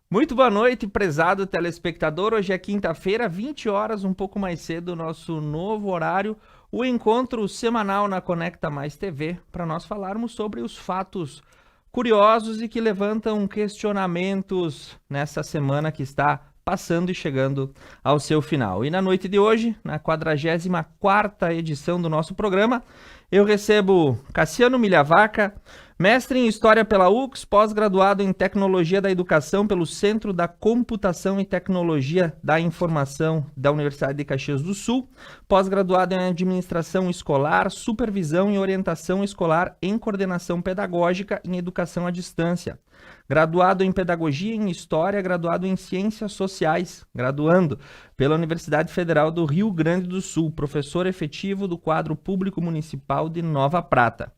Muito boa noite, prezado telespectador. Hoje é quinta-feira, 20 horas, um pouco mais cedo, nosso novo horário, o encontro semanal na Conecta Mais TV, para nós falarmos sobre os fatos curiosos e que levantam questionamentos nessa semana que está passando e chegando ao seu final. E na noite de hoje, na 44ª edição do nosso programa, eu recebo Cassiano Milhavaca, mestre em História pela UX, pós-graduado em Tecnologia da Educação pelo Centro da Computação e Tecnologia da Informação da Universidade de Caxias do Sul, pós-graduado em Administração Escolar, Supervisão e Orientação Escolar em Coordenação Pedagógica em Educação à Distância, graduado em Pedagogia em História, graduado em Ciências Sociais, graduando pela Universidade Federal do Rio Grande do Sul, professor efetivo do quadro público municipal de Nova Prata.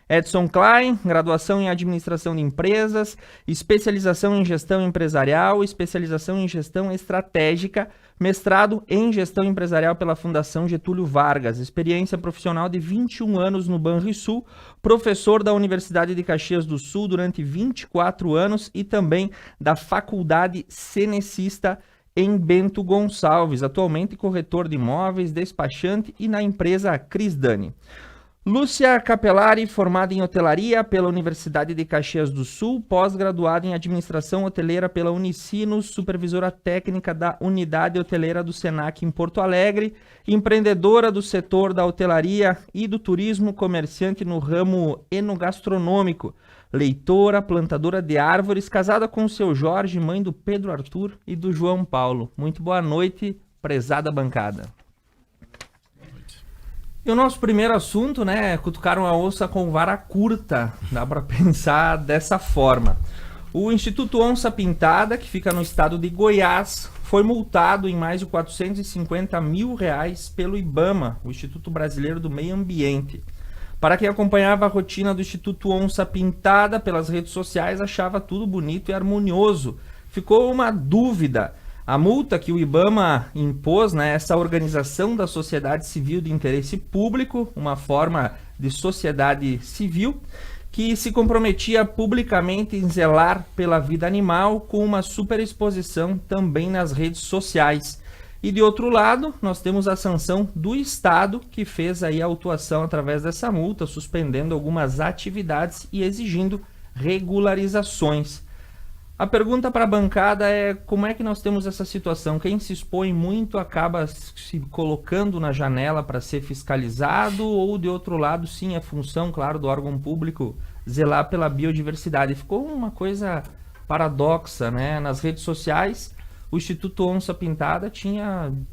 Edson Klein, graduação em Administração de Empresas, especialização em Gestão Empresarial, especialização em Gestão Estratégica, mestrado em Gestão Empresarial pela Fundação Getúlio Vargas, experiência profissional de 21 anos no Banrisul, professor da Universidade de Caxias do Sul durante 24 anos e também da Faculdade Cenecista em Bento Gonçalves, atualmente corretor de imóveis, despachante e na empresa Crisdani. Lúcia Capelari, formada em hotelaria pela Universidade de Caxias do Sul, pós-graduada em administração hoteleira pela Unicinos, supervisora técnica da unidade hoteleira do Senac em Porto Alegre, empreendedora do setor da hotelaria e do turismo, comerciante no ramo enogastronômico, leitora, plantadora de árvores, casada com o seu Jorge, mãe do Pedro Arthur e do João Paulo. Muito boa noite, prezada bancada. E o nosso primeiro assunto, né, cutucaram a onça com vara curta, dá para pensar dessa forma. O Instituto Onça Pintada, que fica no estado de Goiás, foi multado em mais de R$450 mil pelo IBAMA, o Instituto Brasileiro do Meio Ambiente. Para quem acompanhava a rotina do Instituto Onça Pintada pelas redes sociais, achava tudo bonito e harmonioso. Ficou uma dúvida. A multa que o IBAMA impôs, né, essa organização da sociedade civil de interesse público, uma forma de sociedade civil, que se comprometia publicamente em zelar pela vida animal com uma superexposição também nas redes sociais. E de outro lado, nós temos a sanção do Estado, que fez aí a autuação através dessa multa, suspendendo algumas atividades e exigindo regularizações. A pergunta para a bancada é como é que nós temos essa situação? Quem se expõe muito acaba se colocando na janela para ser fiscalizado ou, de outro lado, sim, é função, claro, do órgão público zelar pela biodiversidade. Ficou uma coisa paradoxa, né? Nas redes sociais, o Instituto Onça Pintada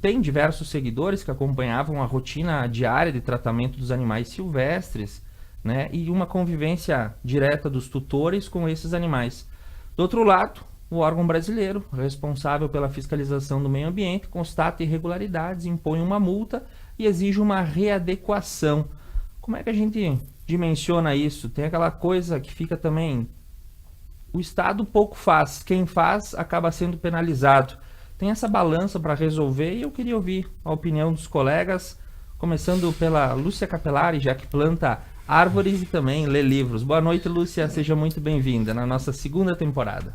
tem diversos seguidores que acompanhavam a rotina diária de tratamento dos animais silvestres, né? E uma convivência direta dos tutores com esses animais. Do outro lado, o órgão brasileiro, responsável pela fiscalização do meio ambiente, constata irregularidades, impõe uma multa e exige uma readequação. Como é que a gente dimensiona isso? Tem aquela coisa que fica também... O Estado pouco faz, quem faz acaba sendo penalizado. Tem essa balança para resolver e eu queria ouvir a opinião dos colegas, começando pela Lúcia Capelari, já que planta árvores e também lê livros. Boa noite, Lúcia, seja muito bem-vinda na nossa segunda temporada.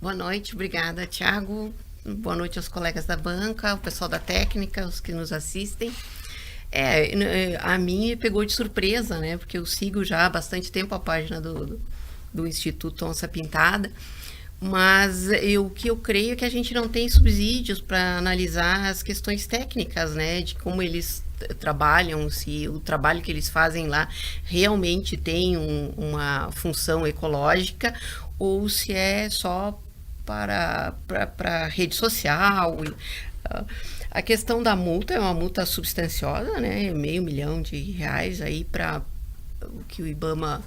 Boa noite, obrigada, Thiago. Boa noite aos colegas da banca, o pessoal da técnica, os que nos assistem. A mim me pegou de surpresa, né? Porque eu sigo já há bastante tempo a página do Instituto Onça Pintada, mas o que eu creio é que a gente não tem subsídios para analisar as questões técnicas, né? De como eles trabalham, se o trabalho que eles fazem lá realmente tem uma função ecológica ou se é só para rede social. A questão da multa é uma multa substanciosa, né? R$500 mil aí para o que o IBAMA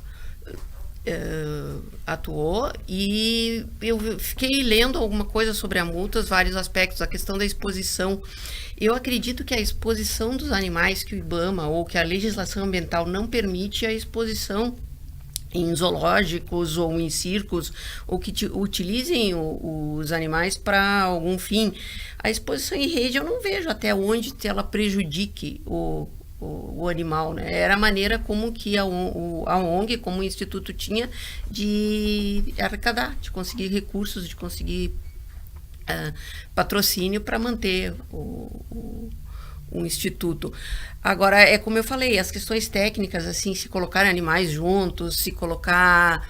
atuou, e eu fiquei lendo alguma coisa sobre a multa, vários aspectos, a questão da exposição. Eu acredito que a exposição dos animais que o IBAMA ou que a legislação ambiental não permite a exposição em zoológicos ou em circos, ou que utilizem os animais para algum fim. A exposição em rede eu não vejo até onde ela prejudique o animal, né? Era a maneira como que a ONG, como o Instituto tinha de arrecadar, de conseguir recursos, de conseguir patrocínio para manter o instituto. Agora, é como eu falei, as questões técnicas, assim, se colocar animais juntos, se colocar,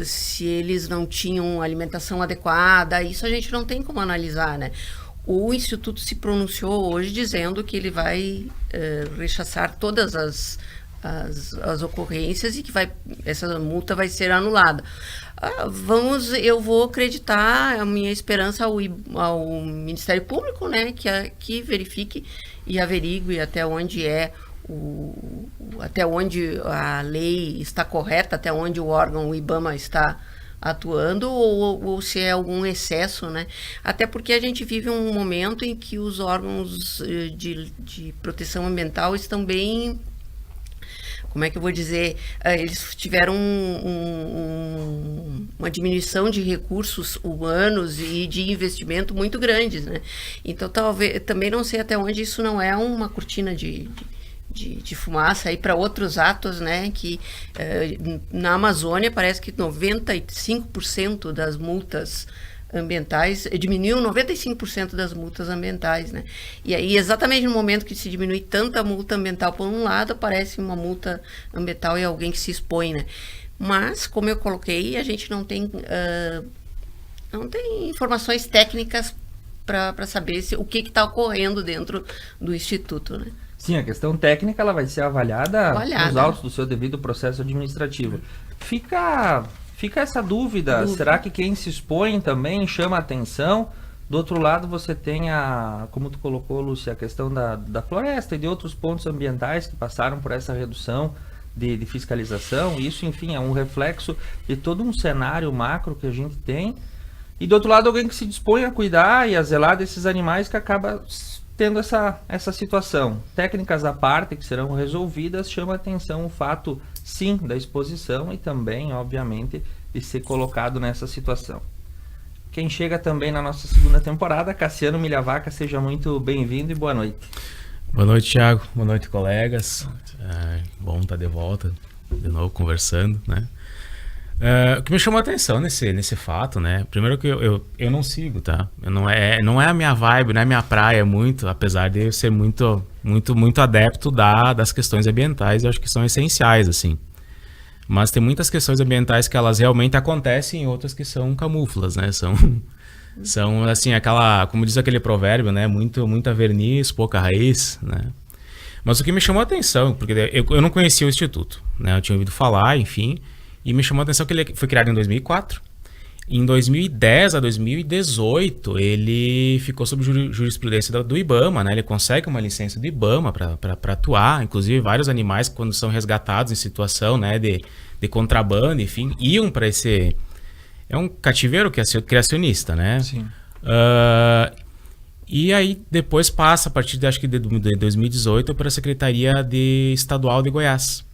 se eles não tinham alimentação adequada, isso a gente não tem como analisar, né? O instituto se pronunciou hoje dizendo que ele vai rechaçar todas as ocorrências e que essa multa vai ser anulada. Eu vou acreditar a minha esperança ao Ministério Público, né, que verifique e averigue até onde até onde a lei está correta, até onde o órgão, o IBAMA, está atuando, ou se é algum excesso, né? Até porque a gente vive um momento em que os órgãos de proteção ambiental estão bem... Como é que eu vou dizer? Eles tiveram uma diminuição de recursos humanos e de investimento muito grandes, né? Então, talvez, também não sei até onde isso não é uma cortina de fumaça aí para outros atos, né? Que na Amazônia parece que 95% das multas ambientais, diminuiu 95% das multas ambientais, né? E aí, exatamente no momento que se diminui tanta multa ambiental por um lado, aparece uma multa ambiental e alguém que se expõe, né? Mas, como eu coloquei, a gente não tem informações técnicas para saber o que está ocorrendo dentro do Instituto, né? Sim, a questão técnica ela vai ser avaliada nos autos do seu devido processo administrativo. Fica essa dúvida, será que quem se expõe também chama atenção? Do outro lado você tem como tu colocou, Lúcia, a questão da floresta e de outros pontos ambientais que passaram por essa redução de fiscalização. Isso, enfim, é um reflexo de todo um cenário macro que a gente tem. E do outro lado alguém que se dispõe a cuidar e a zelar desses animais que acaba tendo essa situação. Técnicas à parte que serão resolvidas, chama atenção o fato, sim, da exposição e também, obviamente, de ser colocado nessa situação. Quem chega também na nossa segunda temporada, Cassiano Milhavaca, seja muito bem-vindo e boa noite. Boa noite, Thiago. Boa noite, colegas. Bom estar de volta, de novo, conversando, né? O que me chamou a atenção nesse fato, né? Primeiro que eu não sigo, tá? Não é a minha vibe, não é a minha praia muito, apesar de eu ser muito adepto das questões ambientais, eu acho que são essenciais, assim. Mas tem muitas questões ambientais que elas realmente acontecem e outras que são camuflas, né? São assim, como diz aquele provérbio, né? Muita verniz, pouca raiz, né? Mas o que me chamou a atenção, porque eu não conhecia o Instituto, né? Eu tinha ouvido falar, enfim... E me chamou a atenção que ele foi criado em 2004. Em 2010 a 2018, ele ficou sob jurisprudência do IBAMA, né? Ele consegue uma licença do IBAMA para atuar. Inclusive, vários animais, quando são resgatados em situação, né, de contrabando, enfim, iam para esse... É um cativeiro criacionista, né? Sim. E aí, depois passa, a partir de, acho que de 2018, para a Secretaria Estadual de Goiás.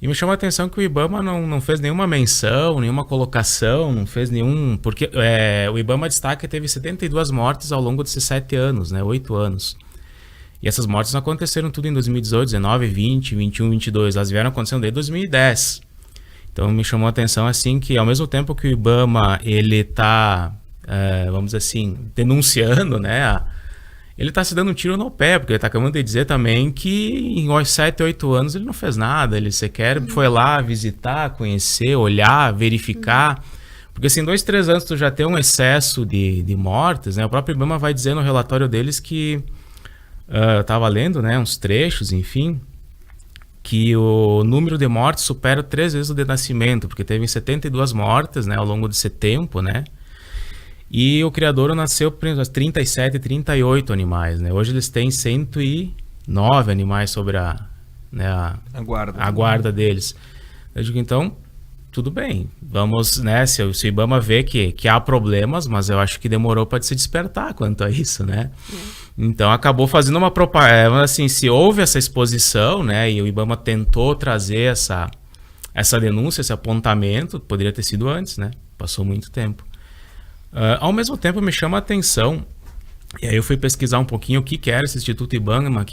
E me chamou a atenção que o IBAMA não fez nenhuma menção, nenhuma colocação, não fez nenhum... Porque o IBAMA destaca que teve 72 mortes ao longo desses 7 anos, né, 8 anos. E essas mortes não aconteceram tudo em 2018, 19, 20, 21, 22. Elas vieram acontecendo desde 2010. Então me chamou a atenção assim que ao mesmo tempo que o IBAMA ele está, vamos dizer assim, denunciando, né, ele está se dando um tiro no pé, porque ele está acabando de dizer também que em 7, 8 anos ele não fez nada, ele sequer foi lá visitar, conhecer, olhar, verificar, porque assim, 2, 3 anos tu já tem um excesso de mortes, né? O próprio IBAMA vai dizer no relatório deles que, eu estava lendo, né, uns trechos, enfim, que o número de mortes supera 3 vezes o de nascimento, porque teve 72 mortes, né, ao longo desse tempo, né? E o criador nasceu por 37, 38 animais, né? Hoje eles têm 109 animais sobre a guarda deles. Eu digo, então, tudo bem. Vamos, né? Se o IBAMA vê que há problemas, mas eu acho que demorou para se despertar quanto a isso, né? Então, acabou fazendo uma propaganda, assim, se houve essa exposição, né? E o IBAMA tentou trazer essa denúncia, esse apontamento, poderia ter sido antes, né? Passou muito tempo. Ao mesmo tempo me chama a atenção, e aí eu fui pesquisar um pouquinho o que era esse Instituto IBAMA,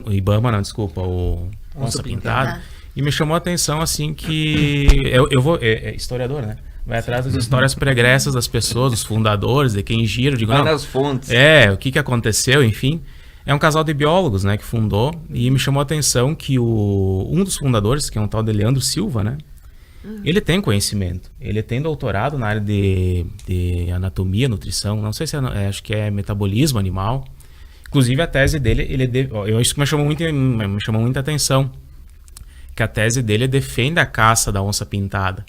o IBAMA, não, desculpa, o Onça Pintada, e me chamou a atenção assim que, eu vou, historiador, né, vai atrás das histórias pregressas das pessoas, dos fundadores, de quem gira. Eu digo, Vai não, nas fontes. o que aconteceu, enfim. É um casal de biólogos, né, que fundou, e me chamou a atenção que um dos fundadores, que é um tal de Leandro Silva, né, ele tem conhecimento, ele tem doutorado na área de anatomia, nutrição, não sei se acho que é metabolismo animal. Inclusive a tese dele, isso que me chamou muita atenção, que a tese dele defende a caça da onça pintada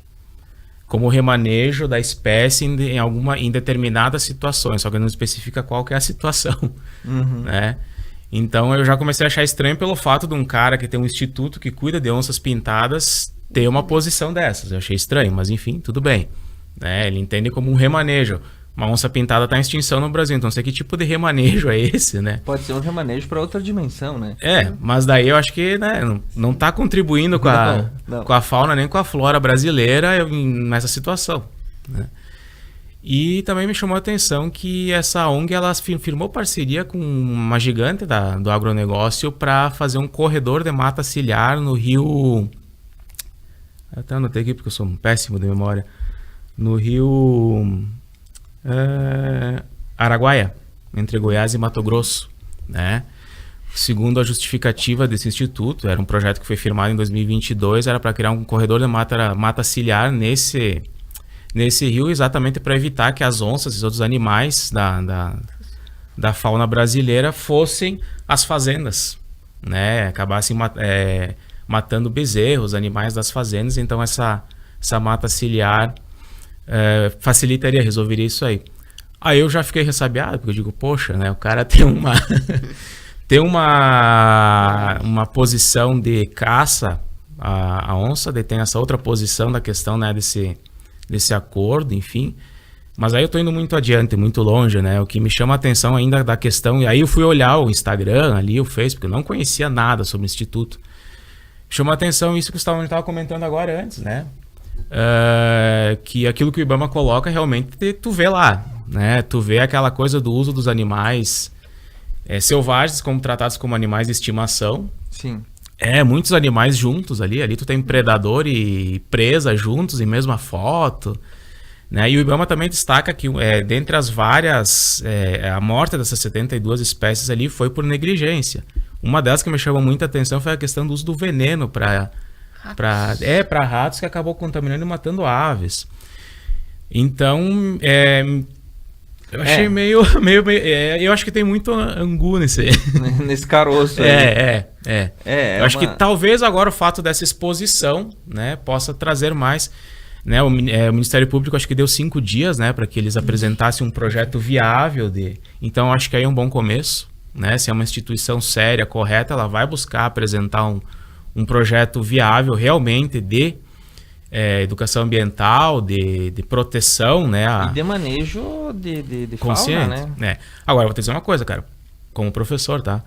como remanejo da espécie em determinadas situações, só que não especifica qual que é a situação, né? Então eu já comecei a achar estranho pelo fato de um cara que tem um instituto que cuida de onças pintadas ter uma posição dessas. Eu achei estranho, mas enfim, tudo bem, né? Ele entende como um remanejo. Uma onça pintada está em extinção no Brasil, então não sei que tipo de remanejo é esse, né? Pode ser um remanejo para outra dimensão, né? Mas daí eu acho que, né, não está contribuindo com a fauna nem com a flora brasileira nessa situação, né? E também me chamou a atenção que essa ONG ela firmou parceria com uma gigante do agronegócio para fazer um corredor de mata ciliar no rio... Até anotei aqui porque eu sou um péssimo de memória. No rio Araguaia, entre Goiás e Mato Grosso, né? Segundo a justificativa desse instituto, era um projeto que foi firmado em 2022, era para criar um corredor de mata ciliar nesse rio, exatamente para evitar que as onças e outros animais da fauna brasileira fossem às fazendas, né? Acabassem matando bezerros, animais das fazendas. Então essa mata ciliar facilitaria, resolveria isso aí. Aí eu já fiquei ressabiado, porque eu digo, poxa, né? O cara tem uma posição de caça, a onça tem essa outra posição da questão, né, desse acordo, enfim. Mas aí eu tô indo muito adiante, muito longe, né? O que me chama a atenção ainda da questão... E aí eu fui olhar o Instagram, ali o Facebook, eu não conhecia nada sobre o Instituto. Chamou a atenção isso que o Stavão estava comentando agora antes, né? Que aquilo que o IBAMA coloca realmente tu vê lá, né? Tu vê aquela coisa do uso dos animais selvagens como tratados como animais de estimação. Sim. Muitos animais juntos ali tu tem predador e presa juntos em mesma foto, né? E o IBAMA também destaca que dentre as várias, a morte dessas 72 espécies ali foi por negligência. Uma delas que me chamou muita atenção foi a questão do uso do veneno para ratos, que acabou contaminando e matando aves. Então, eu achei meio eu acho que tem muito angu nesse caroço aí. Eu acho que talvez agora o fato dessa exposição, né, possa trazer mais, né? O Ministério Público acho que deu 5 dias, né, para que eles apresentassem um projeto viável então acho que aí é um bom começo, né? Se é uma instituição séria, correta, ela vai buscar apresentar um projeto viável realmente de educação ambiental, de proteção, né? E de manejo de consciente, fauna, né? Agora, eu vou te dizer uma coisa, cara, como professor, tá?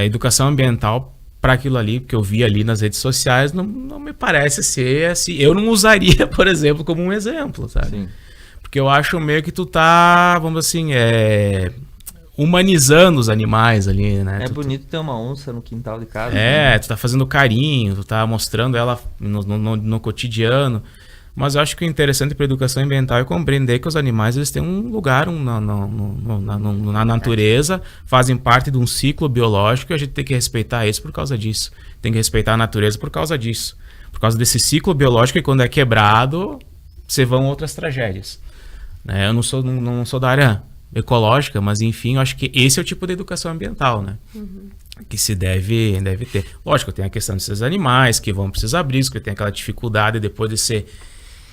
Educação ambiental para aquilo ali que eu vi ali nas redes sociais não me parece ser assim. Eu não usaria, por exemplo, como um exemplo, sabe? Sim. Porque eu acho meio que tu tá, vamos assim, humanizando os animais ali, né? Bonito ter uma onça no quintal de casa. Tu tá fazendo carinho, tu tá mostrando ela no cotidiano. Mas eu acho que o interessante para a educação ambiental é compreender que os animais eles têm um lugar na natureza, fazem parte de um ciclo biológico e a gente tem que respeitar isso por causa disso. Tem que respeitar a natureza por causa disso. Por causa desse ciclo biológico, e quando é quebrado, você vão outras tragédias. Eu não sou da área ecológica, mas enfim, eu acho que esse é o tipo de educação ambiental, né? Que se deve ter. Lógico, tem a questão desses animais que vão precisar abrigos, que tem aquela dificuldade depois de se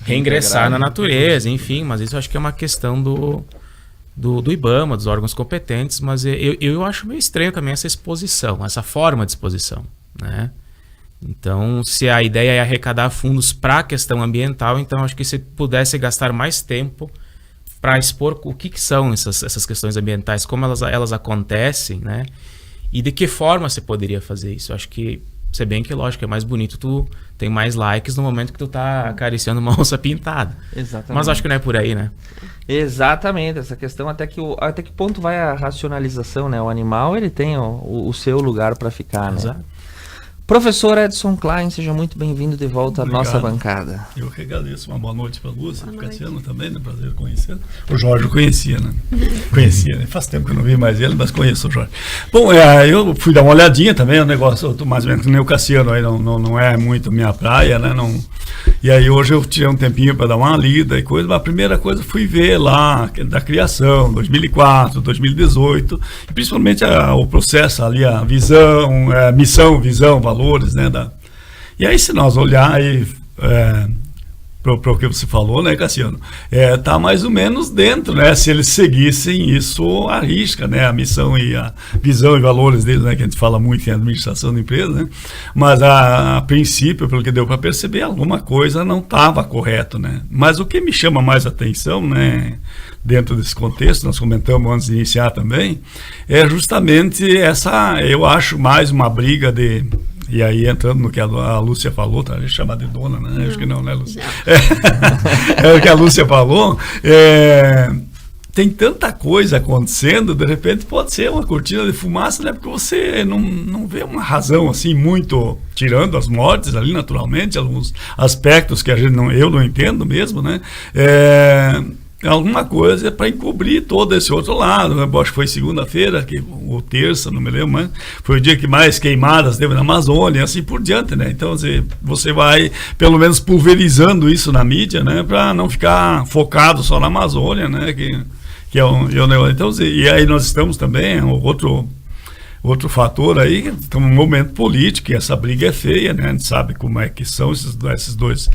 reingressar na natureza, enfim, mas isso eu acho que é uma questão do IBAMA, dos órgãos competentes, mas eu acho meio estranho também essa exposição, essa forma de exposição, né? Então, se a ideia é arrecadar fundos para a questão ambiental, então acho que se pudesse gastar mais tempo para expor o que são essas questões ambientais, como elas acontecem, né? E de que forma você poderia fazer isso. Eu acho que, se bem que lógico, é mais bonito, tu tem mais likes no momento que tu tá acariciando uma onça pintada. Exatamente. Mas acho que não é por aí, né? Exatamente, essa questão até que ponto vai a racionalização, né? O animal, ele tem o seu lugar para ficar, né? Exato. Professor Edson Klein, seja muito bem-vindo de volta à nossa bancada. Eu que agradeço. Uma boa noite para a Lúcia, para o Cassiano também, né? Prazer conhecer. O Jorge eu conhecia, né? Conhecia, né? Faz tempo que eu não vi mais ele, mas conheço o Jorge. Bom, eu fui dar uma olhadinha também, o negócio, eu tô mais ou menos que nem o Cassiano, aí não é muito minha praia, né? Não, e aí hoje eu tirei um tempinho para dar uma lida e coisa, mas a primeira coisa fui ver lá da criação, 2004, 2018, e principalmente o processo ali, a visão, missão, visão, valores, né? E aí se nós olhar aí para o que você falou, né, Cassiano, tá mais ou menos dentro, né? Se eles seguissem isso à risca, né? A missão e a visão e valores deles, né? Que a gente fala muito em administração de empresa, né? Mas a princípio, pelo que deu para perceber, alguma coisa não estava correto, né? Mas o que me chama mais atenção, né? Dentro desse contexto, nós comentamos antes de iniciar também, é justamente essa, eu acho, mais uma briga de... E aí, entrando no que a Lúcia falou, tá? A gente chama de dona, né? Não. Acho que não, né, Lúcia? É o que a Lúcia falou. Tem tanta coisa acontecendo, de repente pode ser uma cortina de fumaça, né? Porque você não vê uma razão assim muito, tirando as mortes ali naturalmente, alguns aspectos que eu não entendo mesmo, né? Alguma coisa para encobrir todo esse outro lado, né? Acho que foi segunda-feira, ou terça, não me lembro, mas foi o dia que mais queimadas teve na Amazônia, e assim por diante, né? Então você vai pelo menos pulverizando isso na mídia, né? Para não ficar focado só na Amazônia, né? Que é um negócio. Então, e aí nós estamos também, outro fator aí, estamos num momento político, e essa briga é feia, né? A gente sabe como é que são esses dois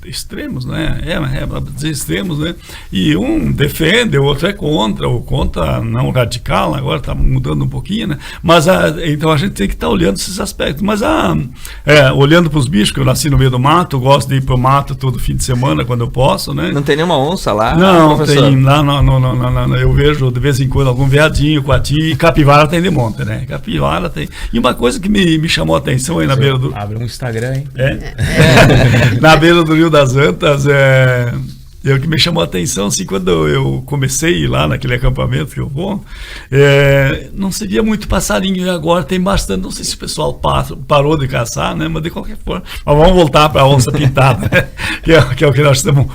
extremos, né? Para dizer extremos, né? E um defende, o outro é contra, o contra não radical, agora está mudando um pouquinho, né? Mas então a gente tem que estar olhando esses aspectos. Mas olhando para os bichos, que eu nasci no meio do mato, gosto de ir para o mato todo fim de semana, quando eu posso, né? Não tem nenhuma onça lá? Não, professor? Tem lá, não, eu vejo de vez em quando algum veadinho, coati, e capivara tem de monte, né? Capivara tem. E uma coisa que me chamou a atenção aí na beira do... Abre um Instagram, hein? Na beira do Rio das Antas, o que me chamou a atenção, assim, quando eu comecei a ir lá naquele acampamento que eu vou, não se via muito passarinho, e agora tem bastante, não sei se o pessoal parou de caçar, né? Mas de qualquer forma, mas vamos voltar para a onça pintada, né? que é o que nós estamos...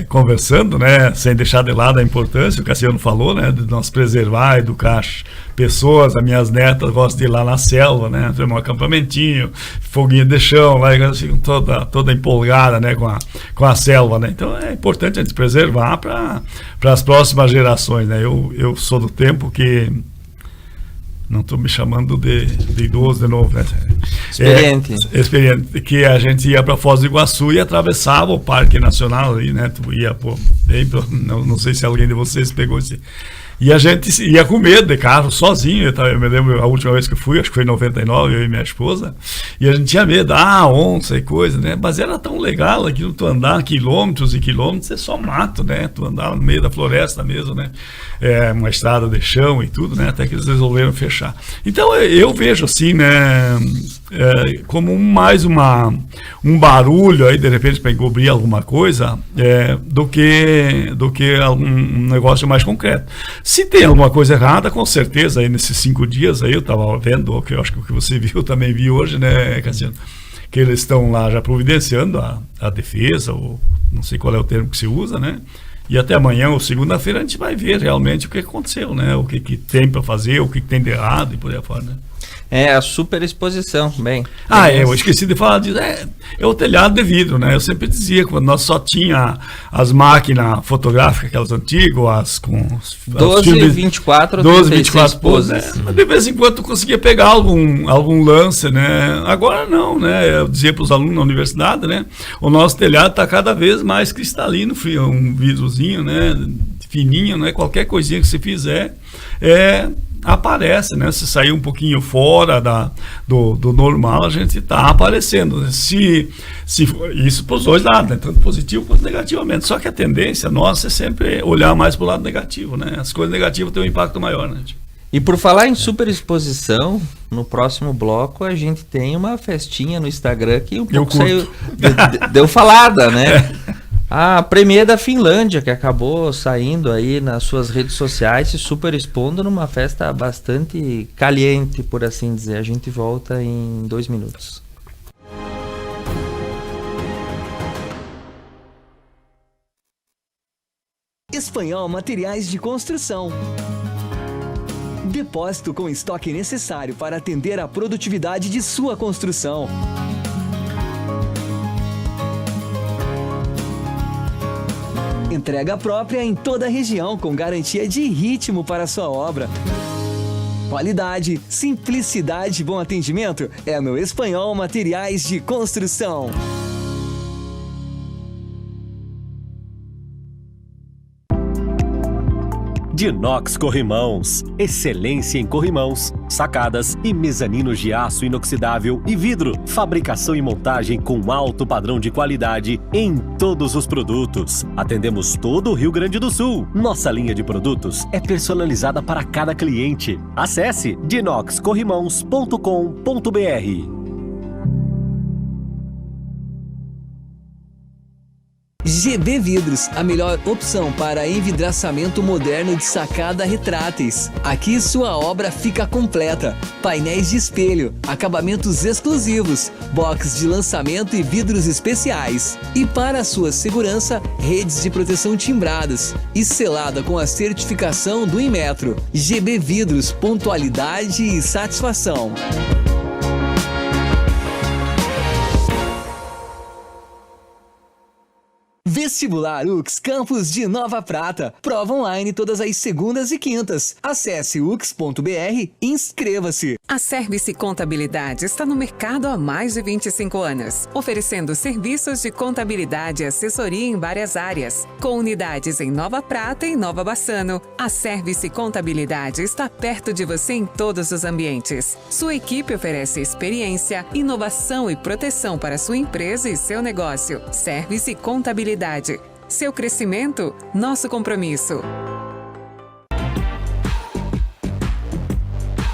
conversando, né, sem deixar de lado a importância, o Cassiano falou, né, de nós preservar, educar pessoas. As minhas netas gostam de ir lá na selva, né, ter um acampamentinho, foguinho de chão, lá elas ficam toda empolgada, né, com a selva, né. Então é importante a gente preservar para as próximas gerações, né. Eu sou do tempo que... Não estou me chamando de idoso de novo, né? Experiente. Que a gente ia para Foz do Iguaçu e atravessava o Parque Nacional ali, né? Tu ia, não sei se alguém de vocês pegou esse... E a gente ia com medo de carro, sozinho. Eu me lembro a última vez que eu fui, acho que foi em 99, eu e minha esposa, e a gente tinha medo, onça e coisa, né? Mas era tão legal aquilo, tu andar quilômetros e quilômetros, é só mato, né? Tu andar no meio da floresta mesmo, né? Uma estrada de chão e tudo, né? Até que eles resolveram fechar. Então eu vejo assim, né? Como mais um barulho aí, de repente, para encobrir alguma coisa, do que algum negócio mais concreto. Se tem alguma coisa errada, com certeza, aí nesses 5 dias, aí eu estava vendo, o que eu acho que o que você viu, também vi hoje, né, Cassiano, que eles estão lá já providenciando a defesa, ou não sei qual é o termo que se usa, né, e até amanhã ou segunda-feira a gente vai ver realmente o que aconteceu, né, o que tem para fazer, o que tem de errado e por aí fora, né. A superexposição, bem. Eu esqueci de falar disso. É o telhado de vidro, né? Eu sempre dizia, quando nós só tinha as máquinas fotográficas, aquelas antigas, com 12, 24 poses. Né? De vez em quando tu conseguia pegar algum lance, né? Agora não, né? Eu dizia para os alunos na universidade, né? O nosso telhado está cada vez mais cristalino, um vidrozinho, né? Fininho, né? Qualquer coisinha que você fizer aparece, né? Se sair um pouquinho fora do normal, a gente está aparecendo. Se isso para os dois lados, né? Tanto positivo quanto negativamente. Só que a tendência nossa é sempre olhar mais para o lado negativo, né? As coisas negativas têm um impacto maior, né? E por falar em superexposição, no próximo bloco a gente tem uma festinha no Instagram que um pouco saiu, deu falada, né? A Premier da Finlândia, que acabou saindo aí nas suas redes sociais, se super expondo numa festa bastante caliente, por assim dizer. A gente volta em 2 minutos. Espanhol Materiais de Construção. Depósito com estoque necessário para atender a produtividade de sua construção. Entrega própria em toda a região, com garantia de ritmo para sua obra. Qualidade, simplicidade e bom atendimento é no Espanhol Materiais de Construção. Dinox Corrimãos, excelência em corrimãos, sacadas e mezaninos de aço inoxidável e vidro. Fabricação e montagem com alto padrão de qualidade em todos os produtos. Atendemos todo o Rio Grande do Sul. Nossa linha de produtos é personalizada para cada cliente. Acesse dinoxcorrimãos.com.br. GB Vidros, a melhor opção para envidraçamento moderno de sacada retráteis. Aqui sua obra fica completa. Painéis de espelho, acabamentos exclusivos, box de lançamento e vidros especiais. E para sua segurança, redes de proteção timbradas e selada com a certificação do Inmetro. GB Vidros, pontualidade e satisfação. Vestibular UX Campus de Nova Prata. Prova online todas as segundas e quintas. Acesse ux.br e inscreva-se. A Service Contabilidade está no mercado há mais de 25 anos, oferecendo serviços de contabilidade e assessoria em várias áreas. Com unidades em Nova Prata e Nova Bassano, a Service Contabilidade está perto de você em todos os ambientes. Sua equipe oferece experiência, inovação e proteção para sua empresa e seu negócio. Service Contabilidade. Seu crescimento, nosso compromisso.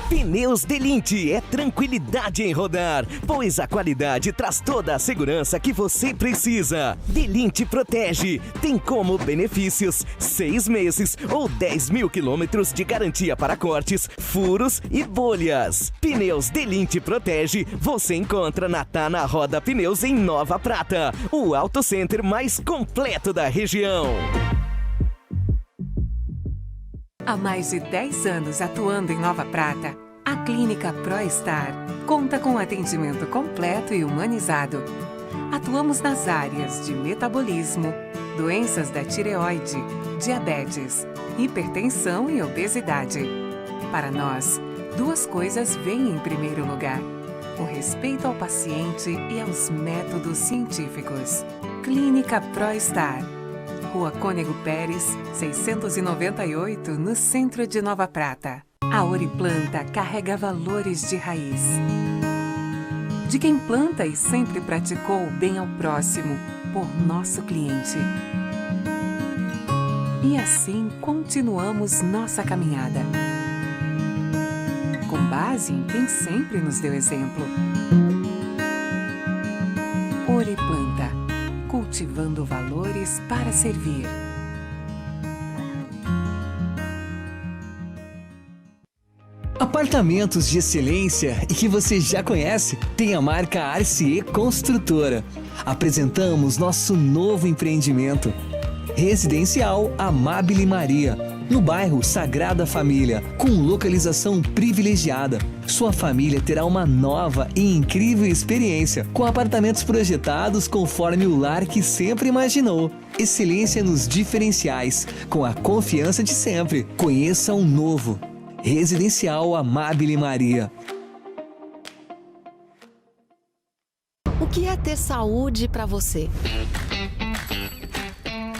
Pneus Delinte é tranquilidade em rodar, pois a qualidade traz toda a segurança que você precisa. Delinte protege. Tem como benefícios 6 meses ou 10 mil quilômetros de garantia para cortes, furos e bolhas. Pneus Delinte protege você encontra na Tana Roda Pneus em Nova Prata, o auto center mais completo da região. Há mais de 10 anos atuando em Nova Prata, a Clínica ProStar conta com atendimento completo e humanizado. Atuamos nas áreas de metabolismo, doenças da tireoide, diabetes, hipertensão e obesidade. Para nós, 2 coisas vêm em primeiro lugar: o respeito ao paciente e aos métodos científicos. Clínica ProStar, Rua Cônego Pérez, 698, no centro de Nova Prata. A Oriplanta carrega valores de raiz. De quem planta e sempre praticou o bem ao próximo, por nosso cliente. E assim continuamos nossa caminhada. Com base em quem sempre nos deu exemplo. Oriplanta, cultivando valores para servir. Apartamentos de excelência e que você já conhece tem a marca Arcier Construtora. Apresentamos nosso novo empreendimento. Residencial Amabile Maria, no bairro Sagrada Família, com localização privilegiada. Sua família terá uma nova e incrível experiência, com apartamentos projetados conforme o lar que sempre imaginou. Excelência nos diferenciais, com a confiança de sempre. Conheça um novo. Residencial Amabile Maria. O que é ter saúde para você?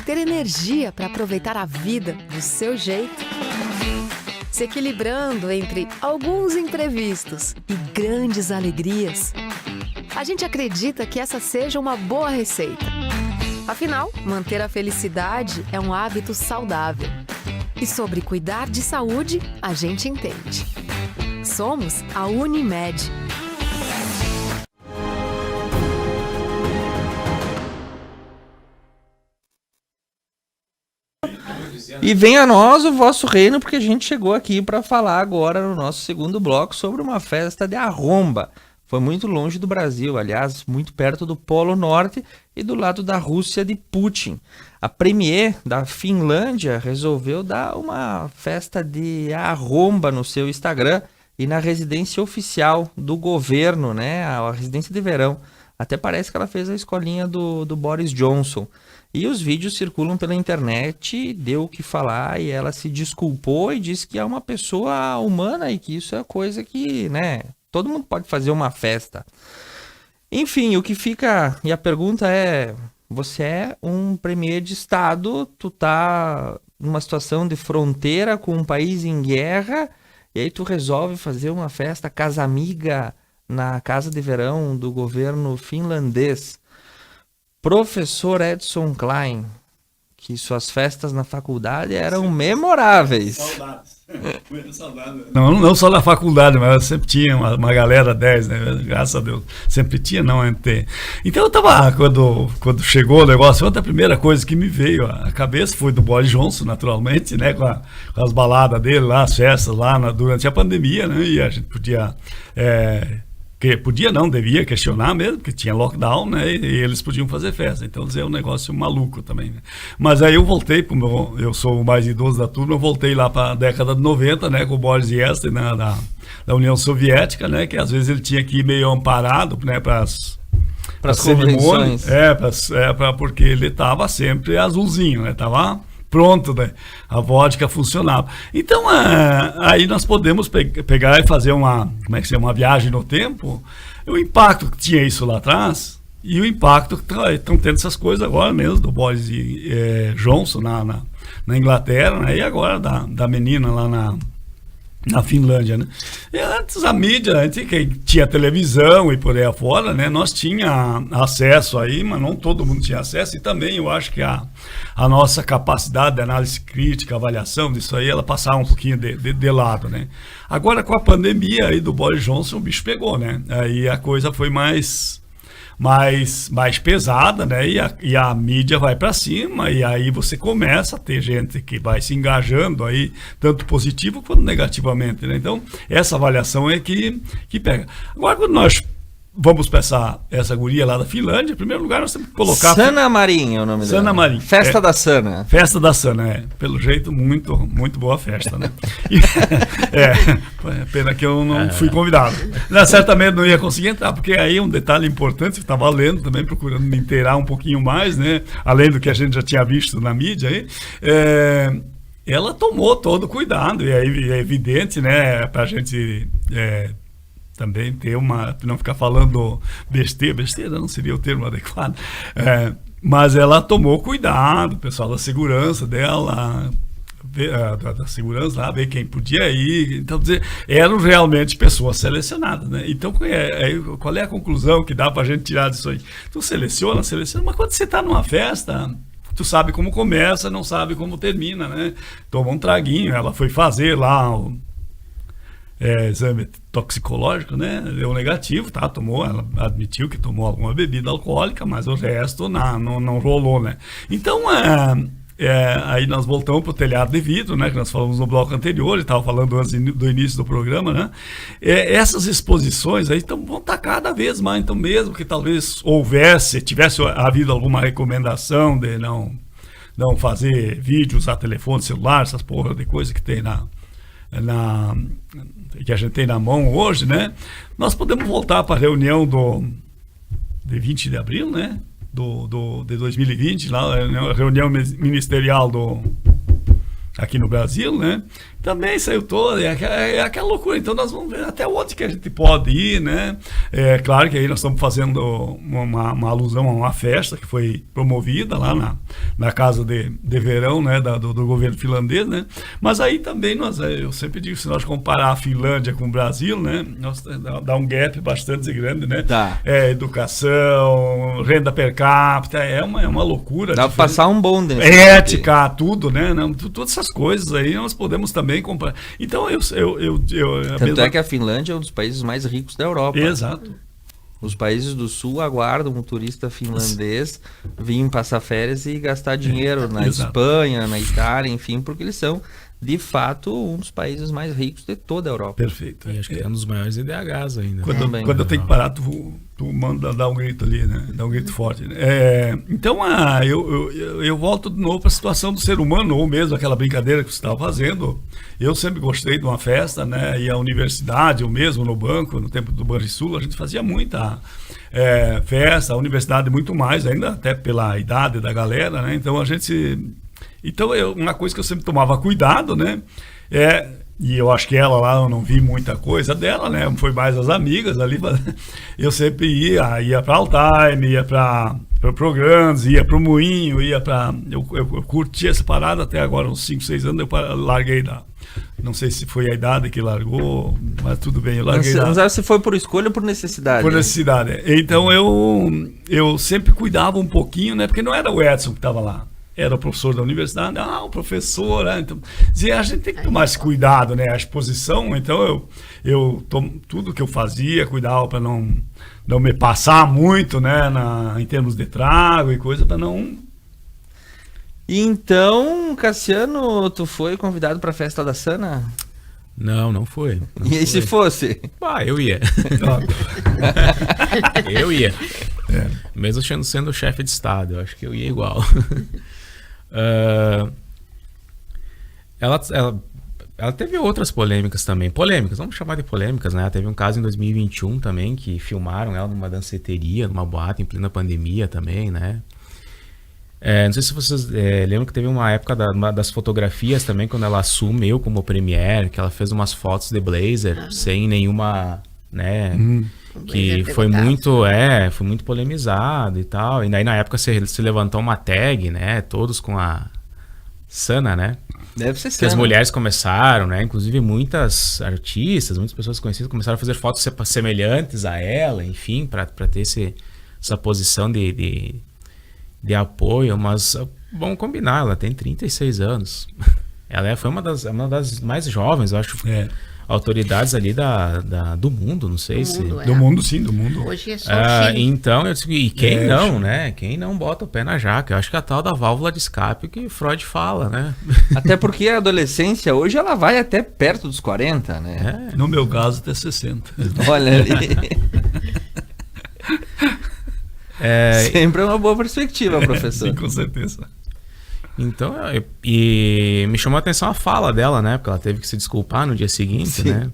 Ter energia para aproveitar a vida do seu jeito? Se equilibrando entre alguns imprevistos e grandes alegrias? A gente acredita que essa seja uma boa receita. Afinal, manter a felicidade é um hábito saudável. E sobre cuidar de saúde, a gente entende. Somos a Unimed. E venha a nós o vosso reino, porque a gente chegou aqui para falar agora no nosso segundo bloco sobre uma festa de arromba. Foi muito longe do Brasil, aliás, muito perto do Polo Norte e do lado da Rússia de Putin. A premier da Finlândia resolveu dar uma festa de arromba no seu Instagram e na residência oficial do governo, né, a residência de verão. Até parece que ela fez a escolinha do Boris Johnson. E os vídeos circulam pela internet, deu o que falar e ela se desculpou e disse que é uma pessoa humana e que isso é coisa que, né, todo mundo pode fazer uma festa. Enfim, o que fica... E a pergunta é... Você é um premier de estado, tu tá numa situação de fronteira com um país em guerra, e aí tu resolve fazer uma festa casa-amiga na casa de verão do governo finlandês. Professor Edson Klein, que suas festas na faculdade eram memoráveis. Saudades. Não só na faculdade, mas sempre tinha uma galera 10, né? Graças a Deus. Sempre tinha, não tem. Então eu tava, quando chegou o negócio, outra primeira coisa que me veio à cabeça foi do Boris Johnson, naturalmente, né? Com as baladas dele lá, as festas lá durante a pandemia, né? E a gente podia... devia questionar mesmo, porque tinha lockdown, né, e eles podiam fazer festa, então é um negócio maluco também, né. Mas aí eu voltei, como eu sou o mais idoso da turma, eu voltei lá para a década de 90, né, com o Boris Yeltsin, né, da União Soviética, né, que às vezes ele tinha que ir meio amparado, né, para as cerimônias, porque ele estava sempre azulzinho, né, estava pronto, né? A vodka funcionava. Então, aí nós podemos pegar e fazer uma viagem no tempo, o impacto que tinha isso lá atrás e o impacto que estão tendo essas coisas agora mesmo, do Boris Johnson na Inglaterra, né? E agora da menina lá na Finlândia, né? E antes a mídia, antes que tinha televisão e por aí afora, né? Nós tinha acesso aí, mas não todo mundo tinha acesso, e também eu acho que a nossa capacidade de análise crítica, avaliação disso aí, ela passava um pouquinho de lado, né? Agora com a pandemia aí do Boris Johnson, o bicho pegou, né? Aí a coisa foi mais pesada, né? E a mídia vai para cima, e aí você começa a ter gente que vai se engajando aí, tanto positivo quanto negativamente, né? Então, essa avaliação é que pega. Agora, quando nós vamos para essa guria lá da Finlândia, em primeiro lugar nós temos que colocar... Sanna Marin é o nome dela. Sanna Marin. Festa da Sanna. Festa da Sanna, pelo jeito, muito, muito boa festa, né? Pena que eu não fui convidado. Certamente não ia conseguir entrar, porque aí um detalhe importante, eu estava lendo também, procurando me inteirar um pouquinho mais, né? Além do que a gente já tinha visto na mídia aí, ela tomou todo o cuidado, e aí é evidente, né, para a gente... também ter não ficar falando besteira não seria o termo adequado, mas ela tomou cuidado, o pessoal da segurança dela, da segurança lá, ver quem podia ir, então dizer, eram realmente pessoas selecionadas, né? Então qual é a conclusão que dá pra gente tirar disso aí? Tu seleciona, mas quando você tá numa festa, tu sabe como começa, não sabe como termina, né? Toma um traguinho, ela foi fazer lá exame toxicológico, né? Deu negativo, tá? Ela admitiu que tomou alguma bebida alcoólica, mas o resto não rolou, né? Então, aí nós voltamos para o telhado de vidro, né? Que nós falamos no bloco anterior, e estava falando antes do início do programa, né? Essas exposições aí vão estar cada vez mais, então mesmo que talvez tivesse havido alguma recomendação de não fazer vídeo, usar telefone celular, essas porra de coisa que tem que a gente tem na mão hoje, né? Nós podemos voltar para a reunião de 20 de abril, né? De 2020, lá, a reunião ministerial aqui no Brasil, né? Também saiu toda, é aquela loucura. Então nós vamos ver até onde que a gente pode ir, né? Claro que aí nós estamos fazendo uma alusão a uma festa que foi promovida lá na casa de verão, né? Do governo finlandês, né? Mas aí também eu sempre digo, se nós comparar a Finlândia com o Brasil, né? Dá um gap bastante grande, né? Dá. Educação, renda per capita, é uma loucura. Dá para passar um bonde. Ética, tudo, né? Todas essas coisas aí nós podemos também comprar. Então Tanto é que a Finlândia é um dos países mais ricos da Europa. Exato. Os países do sul aguardam um turista finlandês vir passar férias e gastar dinheiro na Espanha, na Itália, enfim, porque eles são, de fato, um dos países mais ricos de toda a Europa. Perfeito. E acho que é um dos maiores IDHs ainda. Quando eu tenho que parar, tu manda dar um grito ali, né? Dá um grito forte. Né? Então, eu volto de novo para a situação do ser humano, ou mesmo aquela brincadeira que você estava fazendo. Eu sempre gostei de uma festa, né? E a universidade, eu mesmo no banco, no tempo do Banrisul, a gente fazia muita festa, a universidade muito mais, ainda até pela idade da galera, né? Então, uma coisa que eu sempre tomava cuidado, né? E eu acho que ela lá, eu não vi muita coisa dela, né? Foi mais as amigas ali. Eu sempre ia para Altair, ia para Programas, ia para o Moinho, ia para... Eu curti essa parada até agora, uns 5, 6 anos, eu larguei não sei se foi a idade que largou, mas tudo bem, eu larguei. Não sabe se foi por escolha ou por necessidade. Por necessidade. Então eu sempre cuidava um pouquinho, né? Porque não era o Edson que estava lá. Era o professor da universidade, o professor, né? Então, a gente tem que tomar esse cuidado, né? A exposição, então tudo que eu fazia, cuidava para não me passar muito, né? Em termos de trago e coisa, para não... Então, Cassiano, tu foi convidado para a festa da Sana? Não foi. E aí, se fosse? Eu ia. Eu ia. Mesmo sendo chefe de estado, eu acho que eu ia igual. Ela teve outras polêmicas também. Vamos chamar de polêmicas, né? Teve um caso em 2021 também, que filmaram ela numa danceteria, numa boate em plena pandemia também, né? Não sei se vocês lembram que teve uma época das fotografias também, quando ela assume eu como premier, que ela fez umas fotos de blazer sem nenhuma, né? Que foi muito polemizado e tal. E daí na época se levantou uma tag, né? Todos com a Sana, né? Deve ser Sana. Que as mulheres começaram, né? Inclusive muitas artistas, muitas pessoas conhecidas começaram a fazer fotos semelhantes a ela, enfim, para ter essa posição de apoio. Mas vamos combinar, ela tem 36 anos. Ela foi uma das mais jovens, eu acho. Autoridades ali do mundo, não sei se... Do mundo, sim, do mundo. Hoje é só o Chile. Então, eu disse, e quem não, né? Quem não bota o pé na jaca? Eu acho que é a tal da válvula de escape que Freud fala, né? Até porque a adolescência hoje, ela vai até perto dos 40, né? No meu caso, até 60. Olha ali. Sempre é uma boa perspectiva, professor. Sim, com certeza. Então, e me chamou a atenção a fala dela, né? Porque ela teve que se desculpar no dia seguinte, sim, né?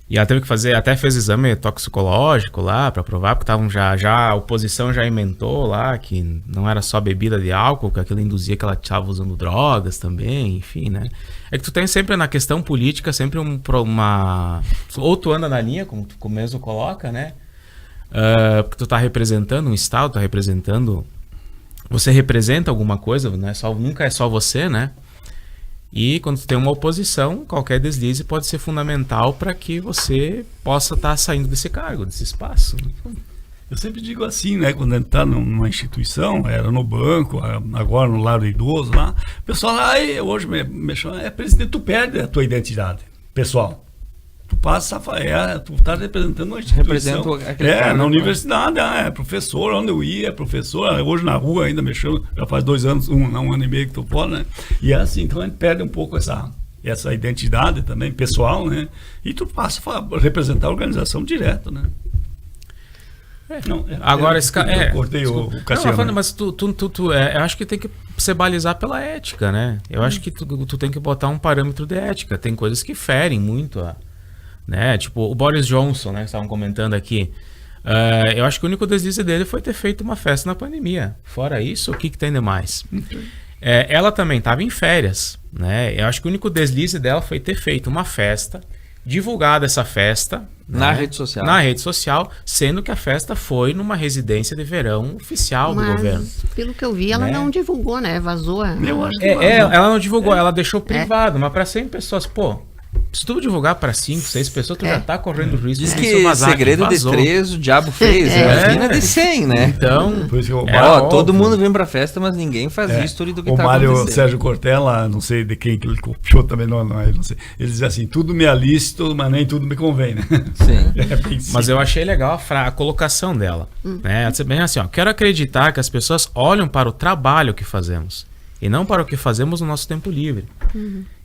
E ela teve que até fez exame toxicológico lá para provar, porque estavam já a oposição já inventou lá que não era só bebida de álcool, que aquilo induzia que ela estava usando drogas também, enfim, né? É que tu tem sempre na questão política sempre ou tu anda na linha, como tu mesmo coloca, né? Porque tu tá representando um estado, você representa alguma coisa, nunca é só você, né? E quando tu tem uma oposição, qualquer deslize pode ser fundamental para que você possa estar saindo desse cargo, desse espaço. Eu sempre digo assim, né? Quando a gente está numa instituição, era no banco, agora no lar do idoso lá, o pessoal hoje me chama, presidente, tu perde a tua identidade pessoal. Tu passa, tu tá representando uma instituição. Na universidade, professor, onde eu ia, professor, hoje na rua ainda me chamo, já faz 2 anos, um ano e meio que tô fora, né? E é assim, então a gente perde um pouco essa identidade também, pessoal, né? E tu passa a representar a organização direto, né? Agora esse cara. Eu cortei o Cassiano. Não, mas eu acho que tem que se balizar pela ética, né? Eu acho que tu tem que botar um parâmetro de ética. Tem coisas que ferem muito né? Tipo o Boris Johnson, né? Que estavam comentando aqui. Eu acho que o único deslize dele foi ter feito uma festa na pandemia. Fora isso, o que tem de mais? Ela também estava em férias, né? Eu acho que o único deslize dela foi ter feito uma festa, divulgado essa festa na rede social, sendo que a festa foi numa residência de verão oficial do governo. Pelo que eu vi, ela não divulgou, né? Vazou. Eu acho que ela não divulgou, ela deixou privado, mas para 100 pessoas, se tu divulgar para 5, 6 pessoas, tu já tá correndo risco Diz de que isso vazar, segredo de 3 o diabo fez, imagina de 100, né? Então, Por isso que o todo mundo vem pra festa, mas ninguém faz history do que o tá Mário acontecendo. Sérgio Cortella, não sei de quem que ele copiou também, não sei. Ele diz assim, tudo me é lícito, mas nem tudo me convém, né? Sim. mas eu achei legal a colocação dela. Né? Ela disse bem assim, ó, quero acreditar que as pessoas olham para o trabalho que fazemos e não para o que fazemos no nosso tempo livre.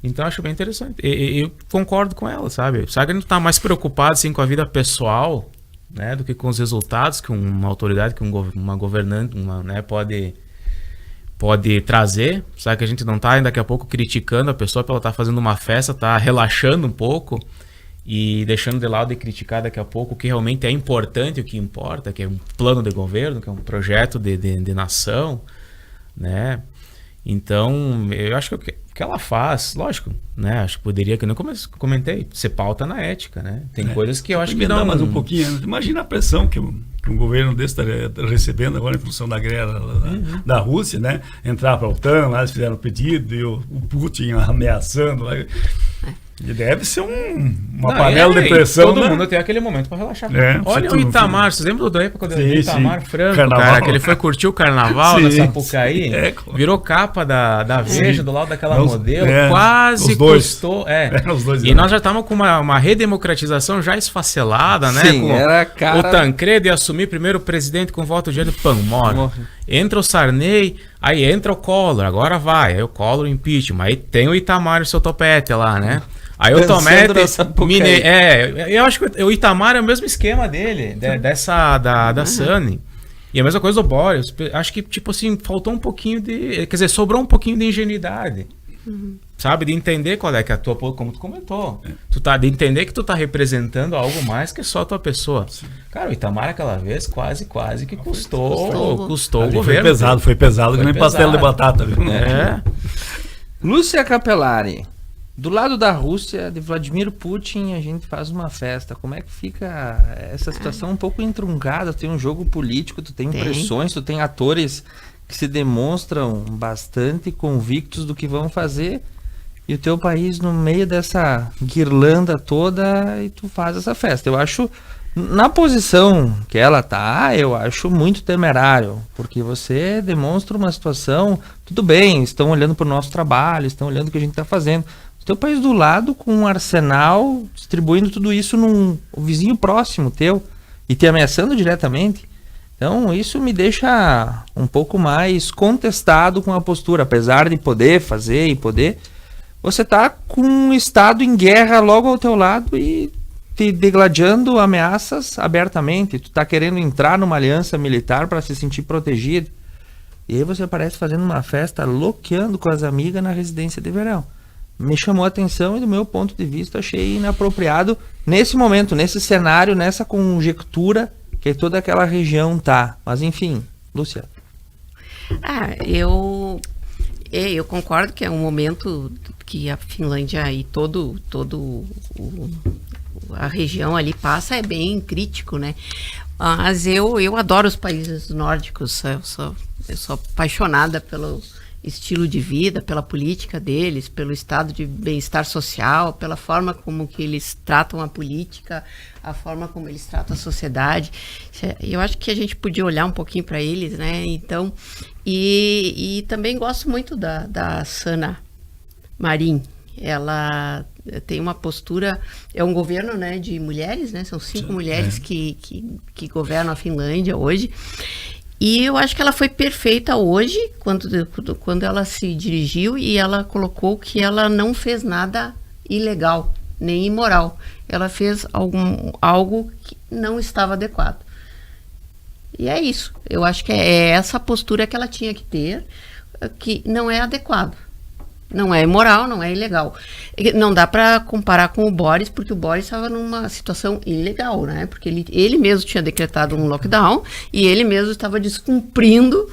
Então eu acho bem interessante. Eu concordo com ela, sabe? Sabe que a gente tá mais preocupado assim, com a vida pessoal, né, do que com os resultados que uma autoridade, que uma governante né, pode trazer. Sabe que a gente não tá daqui a pouco criticando a pessoa pela estar fazendo uma festa, tá relaxando um pouco e deixando de lado e criticar daqui a pouco o que realmente é importante, o que importa, que é um plano de governo, que é um projeto de nação, né? Então, eu acho que o que ela faz, lógico, né? Acho que poderia, que eu não comentei, ser pauta na ética, né? Tem coisas que eu acho que não... mais um pouquinho, né? Imagina a pressão que um governo desse estaria recebendo agora em função da guerra da Rússia, né? Entrar para a OTAN, lá eles fizeram o pedido e o Putin ameaçando lá. E deve ser uma panela de pressão. Todo né? mundo tem aquele momento para relaxar. Olha o tudo, Itamar, vocês lembram da época do Itamar Franco, carnaval. cara, que ele foi curtir o carnaval na Sapucaí, virou capa da Veja do lado daquela modelo, quase custou. Os dois e nós já estávamos com uma redemocratização já esfacelada, né? Sim, com era cara... O Tancredo ia assumir primeiro presidente com voto direto, morre. Entra o Sarney, aí entra o Collor, agora vai, aí o Collor impeachment, aí tem o Itamar e o seu topete lá, né? Aí o Tomete, eu acho que o Itamar é o mesmo esquema dele, da Sani. E a mesma coisa do Boris. Acho que, tipo assim, faltou um pouquinho quer dizer, sobrou um pouquinho de ingenuidade. Sabe? De entender qual é que é a tua, como tu comentou. De entender que tu tá representando algo mais que só a tua pessoa. Cara, o Itamar aquela vez quase que custou o governo. Foi pesado que nem pastel de batata. Viu? Lúcia Capelari. Do lado da Rússia, de Vladimir Putin, a gente faz uma festa. Como é que fica essa situação um pouco entroncada? Tu tem um jogo político, tu tem pressões, tu tem atores que se demonstram bastante convictos do que vão fazer, e o teu país no meio dessa guirlanda toda, e tu faz essa festa. Eu acho, na posição que ela tá, eu acho muito temerário, porque você demonstra uma situação, tudo bem, estão olhando para o nosso trabalho, estão olhando o que a gente está fazendo. O teu país do lado com um arsenal, distribuindo tudo isso num vizinho próximo teu e te ameaçando diretamente. Então isso me deixa um pouco mais contestado com a postura, apesar de poder fazer e poder. Você tá com um estado em guerra logo ao teu lado e te degladiando ameaças abertamente. Tu tá querendo entrar numa aliança militar para se sentir protegido. E aí você aparece fazendo uma festa, loqueando com as amigas na residência de verão. Me chamou a atenção e, do meu ponto de vista, achei inapropriado nesse momento, nesse cenário, nessa conjectura que toda aquela região tá. Mas enfim, Lúcia. Eu concordo que é um momento que a Finlândia e a região ali passa, é bem crítico, né? Mas eu adoro os países nórdicos, eu sou apaixonada pelo estilo de vida, pela política deles, pelo estado de bem-estar social, pela forma como que eles tratam a política, a forma como eles tratam a sociedade. Eu acho que a gente podia olhar um pouquinho para eles, né? Então, e também gosto muito da Sanna Marin. Ela tem uma postura, é um governo, né, de mulheres, né? São 5 mulheres que governam a Finlândia hoje. E eu acho que ela foi perfeita hoje, quando ela se dirigiu e ela colocou que ela não fez nada ilegal, nem imoral. Ela fez algo que não estava adequado. E é isso. Eu acho que é essa postura que ela tinha que ter, que não é adequado. Não é imoral, não é ilegal. Não dá para comparar com o Boris, porque o Boris estava numa situação ilegal, né? Porque ele mesmo tinha decretado um lockdown e ele mesmo estava descumprindo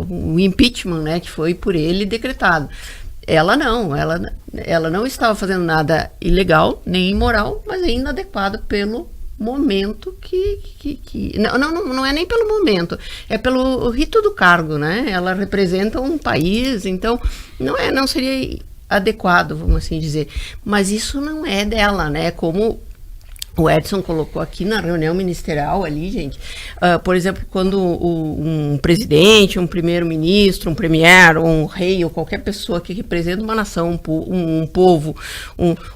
o impeachment, né? Que foi por ele decretado. Ela não estava fazendo nada ilegal, nem imoral, mas é inadequado pelo momento não é nem pelo momento, é pelo rito do cargo, né? Ela representa um país, então não seria adequado, vamos assim dizer. Mas isso não é dela, né? Como o Edson colocou aqui na reunião ministerial ali, gente. Por exemplo, quando um presidente, um primeiro-ministro, um premier, ou um rei, ou qualquer pessoa que representa uma nação, um povo,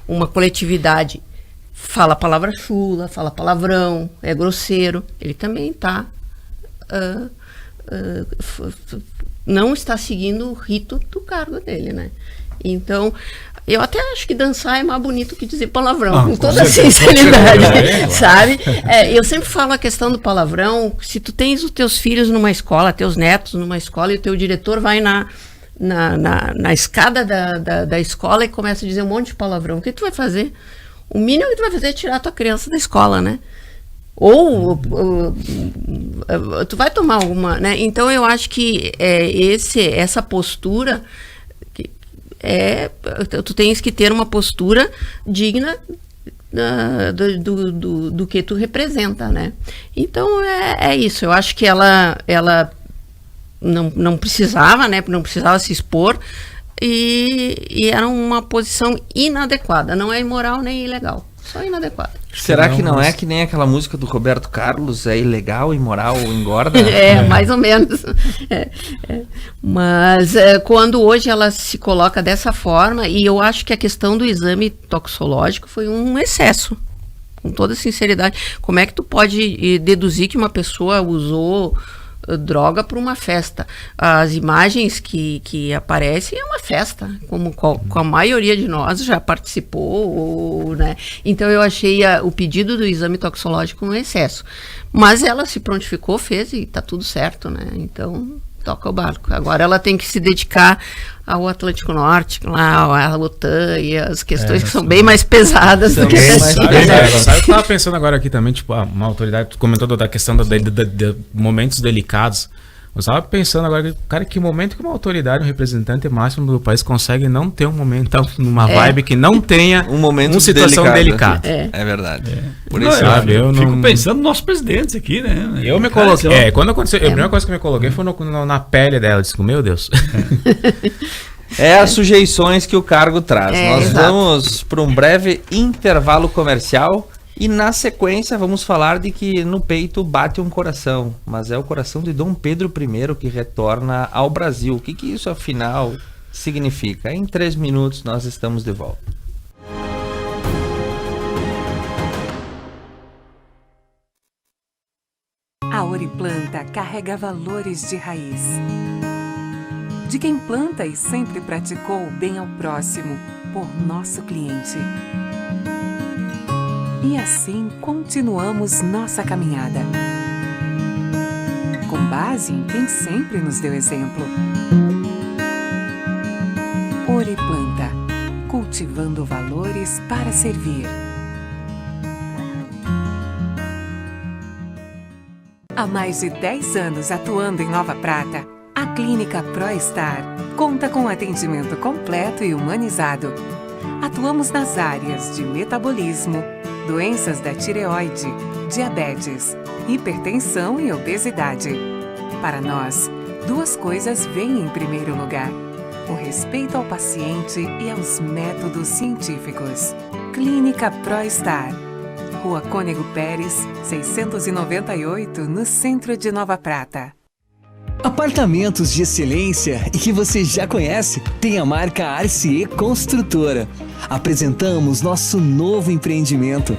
uma coletividade, fala palavra chula, fala palavrão, é grosseiro, ele também está... não está seguindo o rito do cargo dele, né? Então, eu até acho que dançar é mais bonito que dizer palavrão, com toda a sinceridade, sabe? Eu sempre falo a questão do palavrão. Se tu tens os teus filhos numa escola, teus netos numa escola, e o teu diretor vai na escada da escola e começa a dizer um monte de palavrão, o que tu vai fazer? O mínimo que tu vai fazer é tirar a tua criança da escola, né? Ou tu vai tomar alguma, né? Então eu acho que essa postura tu tens que ter uma postura digna do que tu representa, né? Então é isso. Eu acho que ela não precisava, né? Não precisava se expor e era uma posição inadequada. Não é imoral nem ilegal, só inadequada. Será que não é que nem aquela música do Roberto Carlos, é ilegal, imoral, engorda? Mais ou menos. Mas quando hoje ela se coloca dessa forma, e eu acho que a questão do exame toxicológico foi um excesso, com toda sinceridade. Como é que tu pode deduzir que uma pessoa usou droga para uma festa? As imagens que aparecem é uma festa, como a maioria de nós já participou, né? Então eu achei o pedido do exame toxicológico um excesso, mas ela se prontificou, fez e tá tudo certo, né? Então toca o barco. Agora ela tem que se dedicar ao Atlântico Norte, lá, à OTAN e as questões que são bem mais pesadas do que Sabe, eu tava pensando agora aqui também, tipo, uma autoridade, tu comentou da questão de momentos delicados. Eu estava pensando agora, cara, que momento que uma autoridade, um representante máximo do país consegue não ter um momento, numa vibe que não tenha uma situação delicada. É verdade. Por isso, sabe, eu fico pensando nos nossos presidentes aqui, né? Eu me coloquei, quando aconteceu, a primeira coisa que eu me coloquei foi na pele dela. Eu disse, meu Deus. As sujeições que o cargo traz. Nós exato. Vamos para um breve intervalo comercial. E na sequência vamos falar de que no peito bate um coração, mas é o coração de Dom Pedro I que retorna ao Brasil. O que isso afinal significa? Em 3 minutos nós estamos de volta. A Oriplanta carrega valores de raiz. De quem planta e sempre praticou o bem ao próximo, por nosso cliente. E assim continuamos nossa caminhada. Com base em quem sempre nos deu exemplo. Oriplanta, cultivando valores para servir. Há mais de 10 anos atuando em Nova Prata, a Clínica ProStar conta com atendimento completo e humanizado. Atuamos nas áreas de metabolismo, doenças da tireoide, diabetes, hipertensão e obesidade. Para nós, 2 coisas vêm em primeiro lugar: o respeito ao paciente e aos métodos científicos. Clínica ProStar, Rua Cônego Pérez, 698, no centro de Nova Prata. Apartamentos de excelência e que você já conhece, tem a marca Arcier Construtora. Apresentamos nosso novo empreendimento,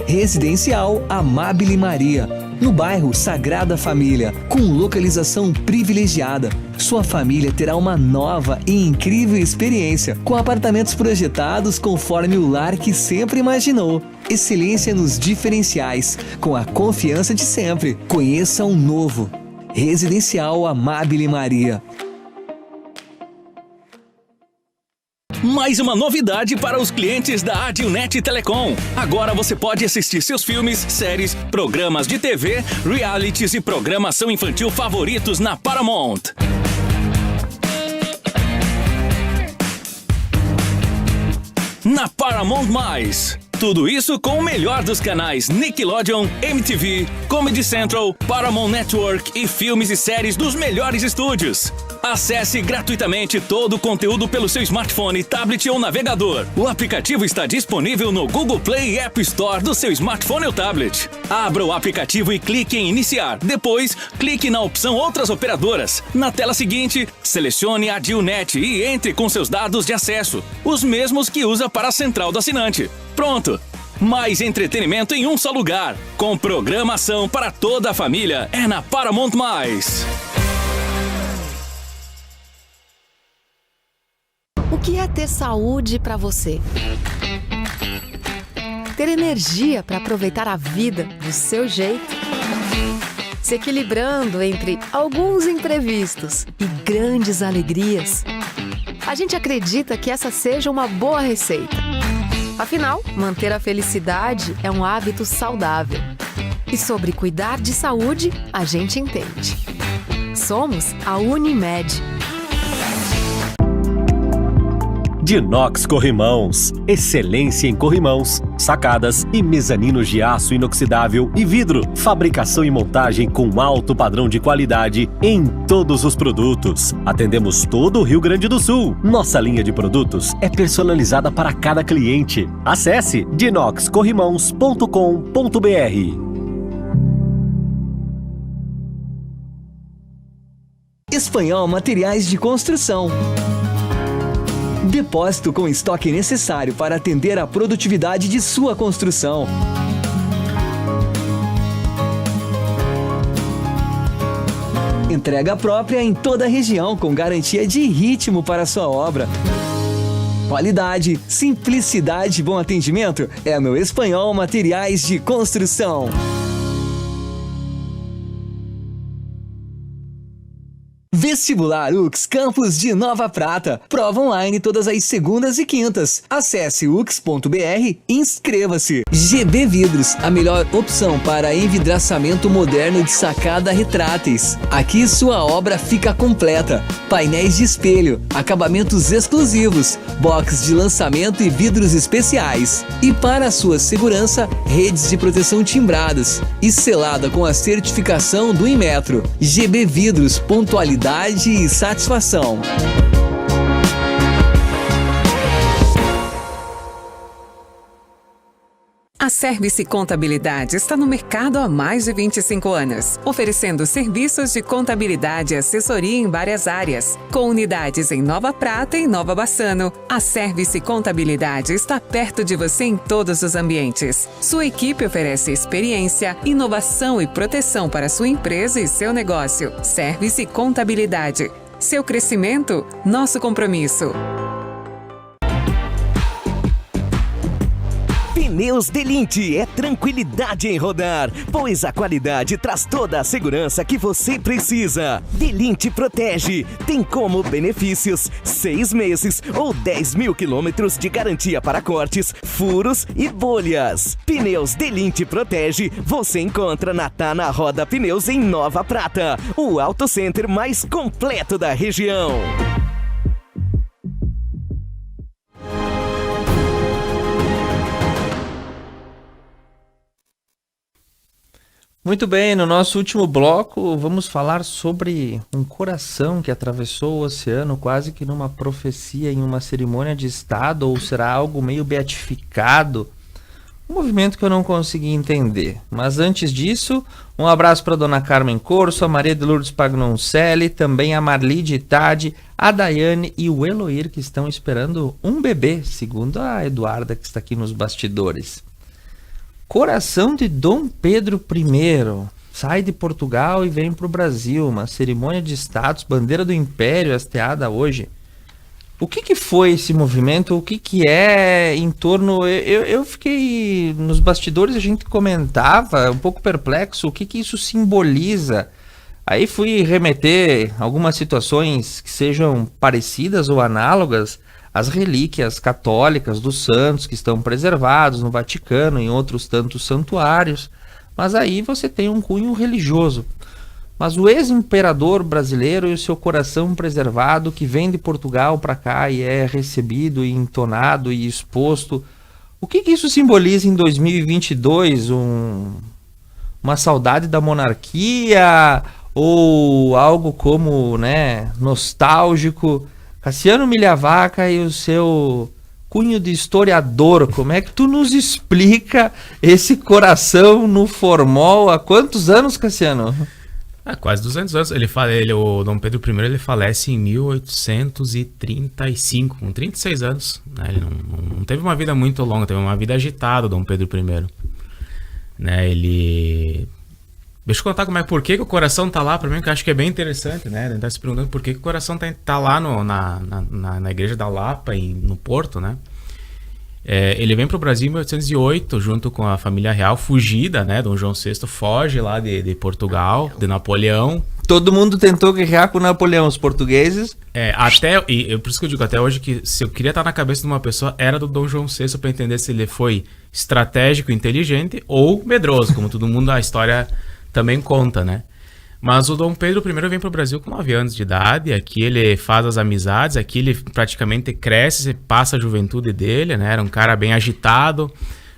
Residencial Amabile Maria, no bairro Sagrada Família, com localização privilegiada. Sua família terá uma nova e incrível experiência, com apartamentos projetados conforme o lar que sempre imaginou. Excelência nos diferenciais, com a confiança de sempre. Conheça um novo Residencial Amabile Maria. Mais uma novidade para os clientes da Adilnet Telecom. Agora você pode assistir seus filmes, séries, programas de TV, realities e programação infantil favoritos na Paramount. Na Paramount+, Tudo isso com o melhor dos canais Nickelodeon, MTV, Comedy Central, Paramount Network e filmes e séries dos melhores estúdios. Acesse gratuitamente todo o conteúdo pelo seu smartphone, tablet ou navegador. O aplicativo está disponível no Google Play e App Store do seu smartphone ou tablet. Abra o aplicativo e clique em iniciar. Depois, clique na opção Outras Operadoras. Na tela seguinte, selecione a Dilnet e entre com seus dados de acesso, os mesmos que usa para a central do assinante. Pronto! Mais entretenimento em um só lugar. Com programação para toda a família. É na Paramount+. O que é ter saúde para você? Ter energia para aproveitar a vida do seu jeito? Se equilibrando entre alguns imprevistos e grandes alegrias? A gente acredita que essa seja uma boa receita. Afinal, manter a felicidade é um hábito saudável. E sobre cuidar de saúde, a gente entende. Somos a Unimed. Dinox Corrimãos, excelência em corrimãos, sacadas e mezaninos de aço inoxidável e vidro. Fabricação e montagem com alto padrão de qualidade em todos os produtos. Atendemos todo o Rio Grande do Sul. Nossa linha de produtos é personalizada para cada cliente. Acesse dinoxcorrimãos.com.br. Espanhol Materiais de Construção. Depósito com estoque necessário para atender a produtividade de sua construção. Entrega própria em toda a região com garantia de ritmo para sua obra. Qualidade, simplicidade e bom atendimento é no Espanhol Materiais de Construção. Vestibular UX Campus de Nova Prata. Prova online todas as segundas e quintas. Acesse ux.br e inscreva-se. GB Vidros, a melhor opção para envidraçamento moderno de sacada retráteis. Aqui sua obra fica completa. Painéis de espelho, acabamentos exclusivos, box de lançamento e vidros especiais. E para a sua segurança, redes de proteção timbradas e selada com a certificação do Inmetro. GB Vidros, pontualidade e satisfação. A Service Contabilidade está no mercado há mais de 25 anos, oferecendo serviços de contabilidade e assessoria em várias áreas. Com unidades em Nova Prata e Nova Bassano, a Service Contabilidade está perto de você em todos os ambientes. Sua equipe oferece experiência, inovação e proteção para sua empresa e seu negócio. Service Contabilidade. Seu crescimento, nosso compromisso. Pneus Delinte é tranquilidade em rodar, pois a qualidade traz toda a segurança que você precisa. Delinte Protege tem como benefícios 6 meses ou 10 mil quilômetros de garantia para cortes, furos e bolhas. Pneus Delinte Protege você encontra na Tana Roda Pneus em Nova Prata, o auto center mais completo da região. Muito bem, no nosso último bloco vamos falar sobre um coração que atravessou o oceano quase que numa profecia em uma cerimônia de estado, ou será algo meio beatificado? Um movimento que eu não consegui entender. Mas antes disso, um abraço para a dona Carmen Corso, a Maria de Lourdes Pagnoncelli, também a Marli de Itade, a Daiane e o Eloir, que estão esperando um bebê, segundo a Eduarda, que está aqui nos bastidores. Coração de Dom Pedro I sai de Portugal e vem para o Brasil, uma cerimônia de status, bandeira do Império hasteada hoje. O que foi esse movimento? O que é em torno... Eu fiquei nos bastidores, a gente comentava, um pouco perplexo, o que isso simboliza. Aí fui remeter algumas situações que sejam parecidas ou análogas as relíquias católicas dos santos que estão preservados no Vaticano, em outros tantos santuários, mas aí você tem um cunho religioso. Mas o ex-imperador brasileiro e o seu coração preservado que vem de Portugal para cá e é recebido e entonado e exposto, O que isso simboliza em 2022? Uma saudade da monarquia ou algo como, né, nostálgico? Cassiano Milhavaca e o seu cunho de historiador, como é que tu nos explica esse coração no formol? Há quantos anos, Cassiano? Quase 200 anos. O Dom Pedro I ele falece em 1835, com 36 anos. Né? Ele não teve uma vida muito longa, teve uma vida agitada, o Dom Pedro I. Né? Deixa eu contar por que o coração tá lá, pra mim, que eu acho que é bem interessante, né? A gente tá se perguntando por que o coração tá lá na igreja da Lapa, no Porto, né? Ele vem pro Brasil em 1808, junto com a família real, fugida, né? Dom João VI foge lá de Portugal, de Napoleão. Todo mundo tentou guerrear com Napoleão, os portugueses. Por isso que eu digo até hoje que se eu queria estar na cabeça de uma pessoa, era do Dom João VI, para entender se ele foi estratégico, inteligente ou medroso, como todo mundo, a história também conta, né? Mas o Dom Pedro I vem para o Brasil com 9 anos de idade, aqui ele faz as amizades, aqui ele praticamente cresce, passa a juventude dele, né? Era um cara bem agitado,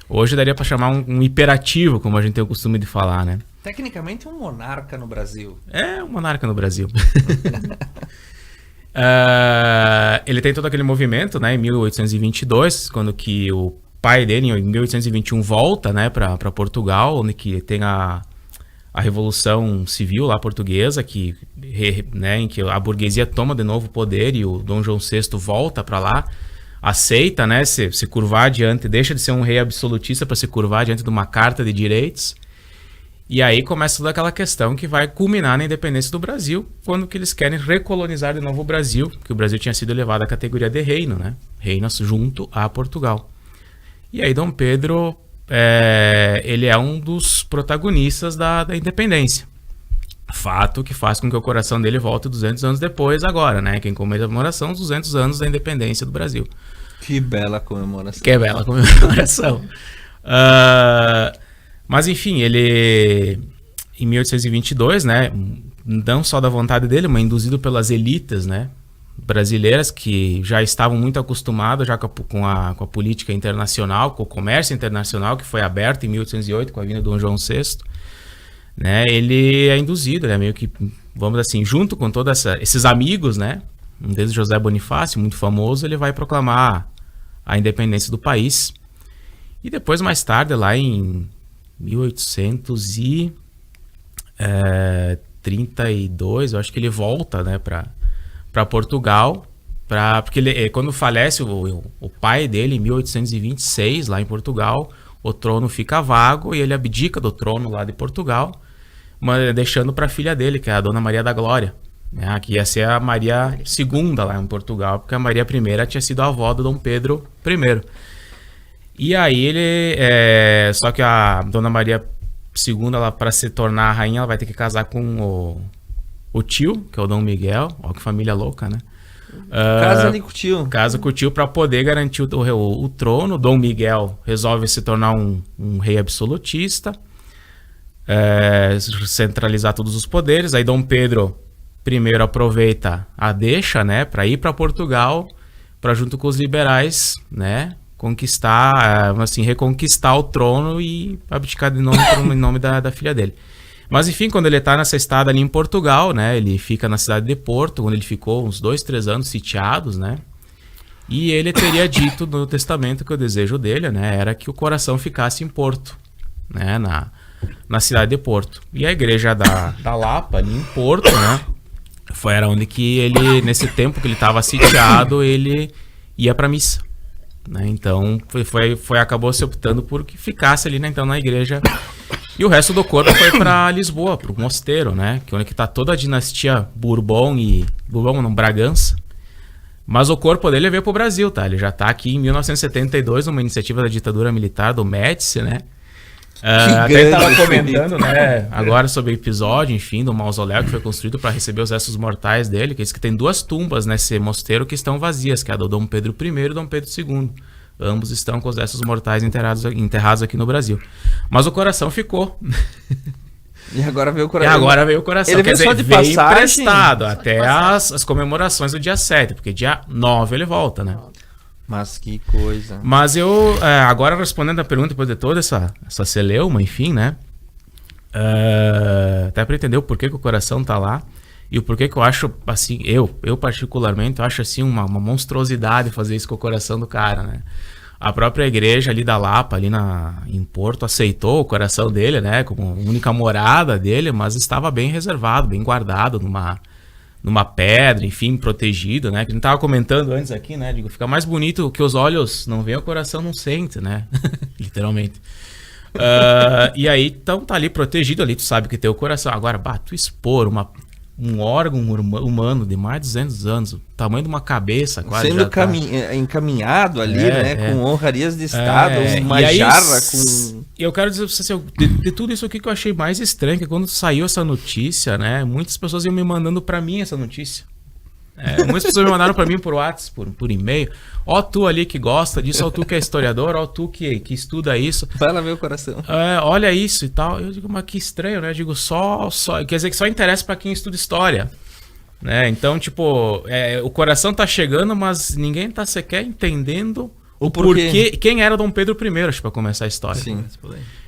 hoje daria para chamar um hiperativo, como a gente tem o costume de falar, né? Tecnicamente um monarca no Brasil. Um monarca no Brasil. Ele tem todo aquele movimento, né? Em 1822, quando que o pai dele, em 1821, volta, né, para Portugal, onde que tem a Revolução Civil lá portuguesa, em que a burguesia toma de novo o poder e o Dom João VI volta para lá, aceita, né, se curvar diante, deixa de ser um rei absolutista para se curvar diante de uma carta de direitos. E aí começa toda aquela questão que vai culminar na independência do Brasil, quando que eles querem recolonizar de novo o Brasil, que o Brasil tinha sido elevado à categoria de reino, né, reino junto a Portugal. E aí Dom Pedro ele é um dos protagonistas da independência. Fato que faz com que o coração dele volte 200 anos depois agora, né? Quem comemoração os 200 anos da independência do Brasil. Que bela comemoração. Mas enfim, ele em 1822, né? Não só da vontade dele, mas induzido pelas elites, né, brasileiras que já estavam muito acostumadas já com a política internacional, com o comércio internacional que foi aberto em 1808 com a vinda do Dom João VI, né? Ele é induzido, né, meio que, vamos assim, junto com todos esses amigos, né, um deles José Bonifácio, muito famoso, ele vai proclamar a independência do país. E depois, mais tarde, lá em 1832, eu acho que ele volta, né, para Portugal, porque ele, quando falece o pai dele, em 1826, lá em Portugal, o trono fica vago e ele abdica do trono lá de Portugal, mas deixando para a filha dele, que é a Dona Maria da Glória, né, que ia ser a Maria II lá em Portugal, porque a Maria I tinha sido a avó do Dom Pedro I. E aí só que a Dona Maria II, para se tornar a rainha, ela vai ter que casar com o tio, que é o Dom Miguel. Olha que família louca, né? Casa ali com o tio. Casa com o tio para poder garantir o trono. Dom Miguel resolve se tornar um rei absolutista, centralizar todos os poderes. Aí Dom Pedro I aproveita a deixa, né, para ir para Portugal, para junto com os liberais, né, reconquistar o trono e abdicar em nome da filha dele. Mas enfim, quando ele está nessa estada ali em Portugal, né, ele fica na cidade de Porto, onde ele ficou uns 2-3 anos sitiados, né, e ele teria dito no testamento que o desejo dele, né, era que o coração ficasse em Porto, né, na cidade de Porto. E a igreja da Lapa, ali em Porto, né, era onde que ele, nesse tempo que ele estava sitiado, ele ia para missa, né, então acabou se optando por que ficasse ali, né, então, na igreja. E o resto do corpo foi para Lisboa, para o mosteiro, né? Que é onde está toda a dinastia Bragança. Mas o corpo dele veio para o Brasil, tá? Ele já está aqui em 1972, numa iniciativa da ditadura militar do Médici, né? Até estava comentando, né, agora sobre o episódio, enfim, do mausoléu que foi construído para receber os restos mortais dele, que diz que tem 2 tumbas nesse mosteiro que estão vazias, que é a do Dom Pedro I e Dom Pedro II. Ambos estão com os restos mortais enterrados aqui no Brasil. Mas o coração ficou. E agora veio o coração. Ele veio só de passagem? Veio emprestado até as comemorações do dia 7, porque dia 9 ele volta, né? Mas que coisa. Mas eu, agora respondendo a pergunta, depois de toda essa celeuma, enfim, né? Até para entender o porquê que o coração tá lá e o porquê que eu acho, assim, eu particularmente, eu acho assim uma monstruosidade fazer isso com o coração do cara, né? A própria igreja ali da Lapa, ali em Porto, aceitou o coração dele, né? Como única morada dele, mas estava bem reservado, bem guardado numa pedra, enfim, protegido, né? Que a gente tava comentando antes aqui, né? Digo, fica mais bonito que os olhos não veem, o coração não sente, né? Literalmente. E aí, então tá ali protegido ali, tu sabe que tem o coração. Agora, tu expor um órgão humano de mais de 200 anos, o tamanho de uma cabeça quase. Sendo encaminhado ali, né? Com honrarias de Estado, uma aí, jarra com... Eu quero dizer pra você, assim, de tudo isso aqui que eu achei mais estranho, que quando saiu essa notícia, né? Muitas pessoas iam me mandando pra mim essa notícia. Muitas pessoas me mandaram pra mim por WhatsApp, por e-mail. Ó, tu ali que gosta disso, ó, tu que é historiador, ó, tu que estuda isso. Vai lá ver o coração. Olha isso e tal. Eu digo, mas que estranho, né? Eu digo, só quer dizer que só interessa pra quem estuda história, né? Então, tipo, o coração tá chegando, mas ninguém tá sequer entendendo o porquê. Quem era Dom Pedro I, acho, pra começar a história. Sim.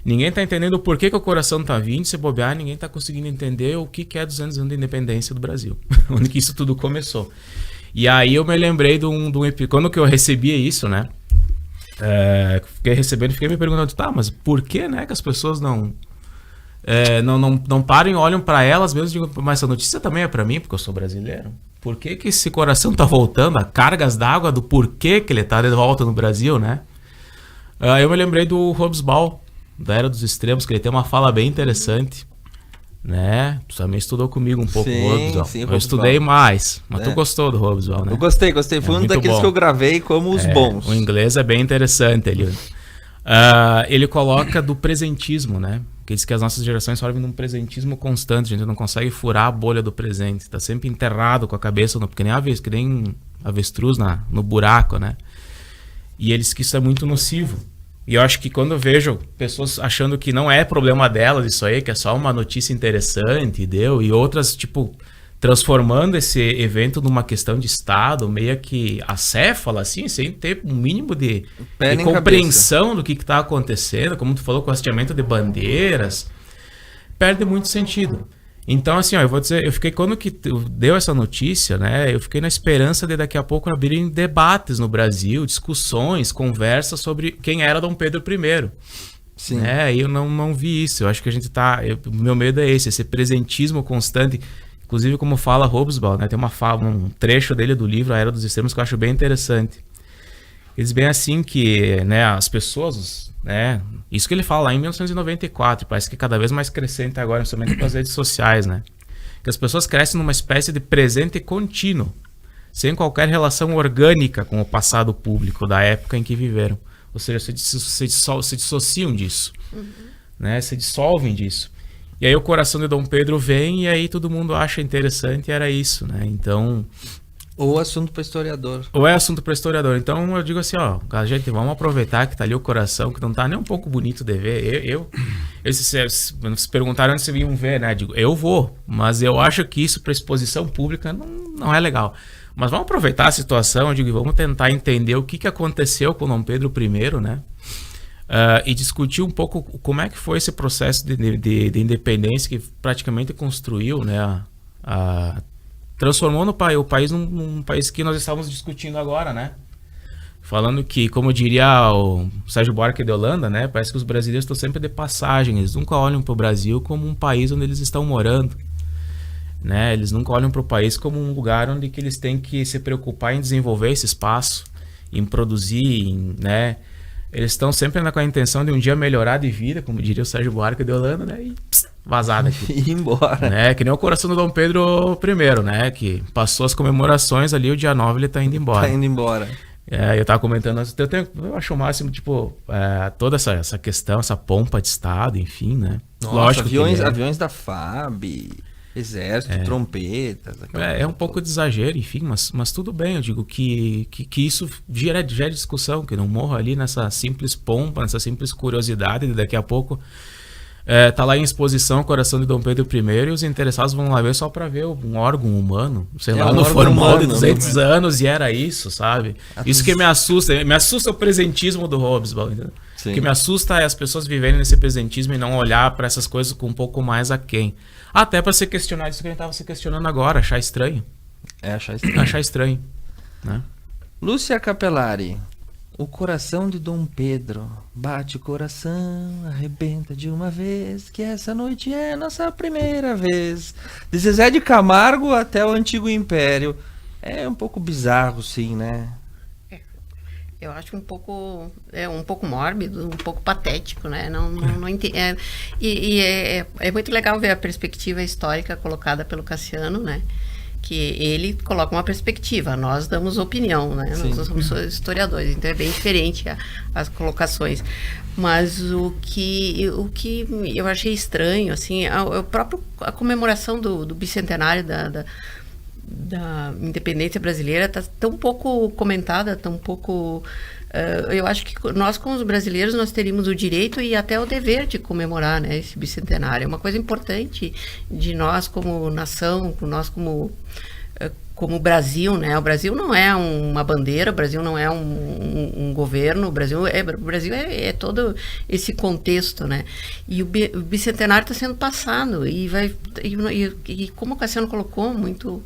Ninguém tá entendendo o porquê que o coração tá vindo, se bobear, ninguém tá conseguindo entender o que é 200 anos de independência do Brasil. Onde que isso tudo começou. E aí eu me lembrei de um quando que eu recebia isso, né? Fiquei recebendo e fiquei me perguntando, tá, mas por que, né, que as pessoas não param e olham pra elas mesmo e digam, mas essa notícia também é pra mim, porque eu sou brasileiro? Por que que esse coração tá voltando? A cargas d'água do porquê que ele tá de volta no Brasil, né? Eu me lembrei do Hobsbawm, da Era dos Extremos, que ele tem uma fala bem interessante, né? Tu também estudou comigo um pouco o Hobsbawm. Sim, eu estudei mais, mas tu gostou do Hobsbawm, né? Eu gostei. Foi um daqueles que eu gravei como os bons. O inglês é bem interessante ali. Ele coloca do presentismo, né? Que diz que as nossas gerações sofrem de um presentismo constante, a gente não consegue furar a bolha do presente, tá sempre enterrado com a cabeça, que nem avestruz no buraco, né? E ele diz que isso é muito nocivo. E eu acho que quando eu vejo pessoas achando que não é problema delas isso aí, que é só uma notícia interessante, e outras, tipo, transformando esse evento numa questão de Estado, meio que acéfala, assim, sem ter um mínimo de compreensão do que está acontecendo, como tu falou, com o hasteamento de bandeiras, perde muito sentido. Então, assim, eu vou dizer, eu fiquei, quando que deu essa notícia, né, eu fiquei na esperança de daqui a pouco abrirem debates no Brasil, discussões, conversas sobre quem era Dom Pedro I. Sim. E eu não vi isso, eu acho que a gente o meu medo é esse presentismo constante. Inclusive, como fala Hobsbawm, né, tem um trecho dele do livro A Era dos Extremos que eu acho bem interessante. Ele diz bem assim que, né, as pessoas, né, isso que ele fala lá em 1994, parece que cada vez mais crescente agora, principalmente com as redes sociais, né, que as pessoas crescem numa espécie de presente contínuo, sem qualquer relação orgânica com o passado público da época em que viveram. Ou seja, se dissociam disso, né, se dissolvem disso. E aí o coração de Dom Pedro vem e aí todo mundo acha interessante e era isso, né? Então... Ou assunto para historiador. Ou é assunto para historiador. Então eu digo assim, ó, gente, vamos aproveitar que tá ali o coração, que não tá nem um pouco bonito de ver. Se perguntaram onde vocês iam ver, né? Eu digo, eu vou, mas eu acho que isso para exposição pública não é legal. Mas vamos aproveitar a situação, eu digo, vamos tentar entender o que aconteceu com Dom Pedro I, né? E discutir um pouco como é que foi esse processo de independência que praticamente construiu, né, transformou o país num país que nós estávamos discutindo agora, né? Falando que, como diria o Sérgio Buarque de Holanda, né, parece que os brasileiros estão sempre de passagem, eles nunca olham para o Brasil como um país onde eles estão morando, né? Eles nunca olham para o país como um lugar onde que eles têm que se preocupar em desenvolver esse espaço, em produzir, né? Eles estão sempre com a intenção de um dia melhorar de vida, como diria o Sérgio Buarque de Holanda, né? E vazar daqui. E ir embora. Né? Que nem o coração do Dom Pedro I, né? Que passou as comemorações ali, o dia 9 ele tá indo embora. Tá indo embora. Eu tava comentando, eu acho o máximo, tipo, toda essa questão, essa pompa de Estado, enfim, né? Nossa, lógico aviões da FAB... Exército, trompetas... É um pouco de exagero, enfim, mas tudo bem, eu digo que isso gera discussão, que não morra ali nessa simples pompa, nessa simples curiosidade de daqui a pouco Tá lá em exposição o coração de Dom Pedro I, e os interessados vão lá ver só para ver um órgão humano, sei lá, no formal de 200 anos, e era isso, sabe? Isso que me assusta o presentismo do Hobsbawm, entendeu? O que me assusta é as pessoas viverem nesse presentismo e não olhar para essas coisas com um pouco mais aquém. Até para se questionar isso que a gente estava se questionando agora, achar estranho. Achar estranho, né? Lúcia Capelari, o coração de Dom Pedro bate o coração, arrebenta de uma vez, que essa noite é nossa primeira vez. De Zezé de Camargo até o Antigo Império. É um pouco bizarro, sim, né? Eu acho um pouco mórbido, um pouco patético, né? Não entendo. É muito legal ver a perspectiva histórica colocada pelo Cassiano, né? Que ele coloca uma perspectiva, nós damos opinião, né? Sim. Nós somos historiadores, então é bem diferente as colocações. Mas o que eu achei estranho, assim, a comemoração do bicentenário da independência brasileira está tão pouco comentada, tão pouco... eu acho que nós, como os brasileiros, nós teríamos o direito e até o dever de comemorar, né, esse bicentenário. É uma coisa importante de nós como nação, nós como Brasil, né? O Brasil não é uma bandeira, o Brasil não é um governo, o Brasil é todo esse contexto, né? E o bicentenário está sendo passado e como o Cassiano colocou, muito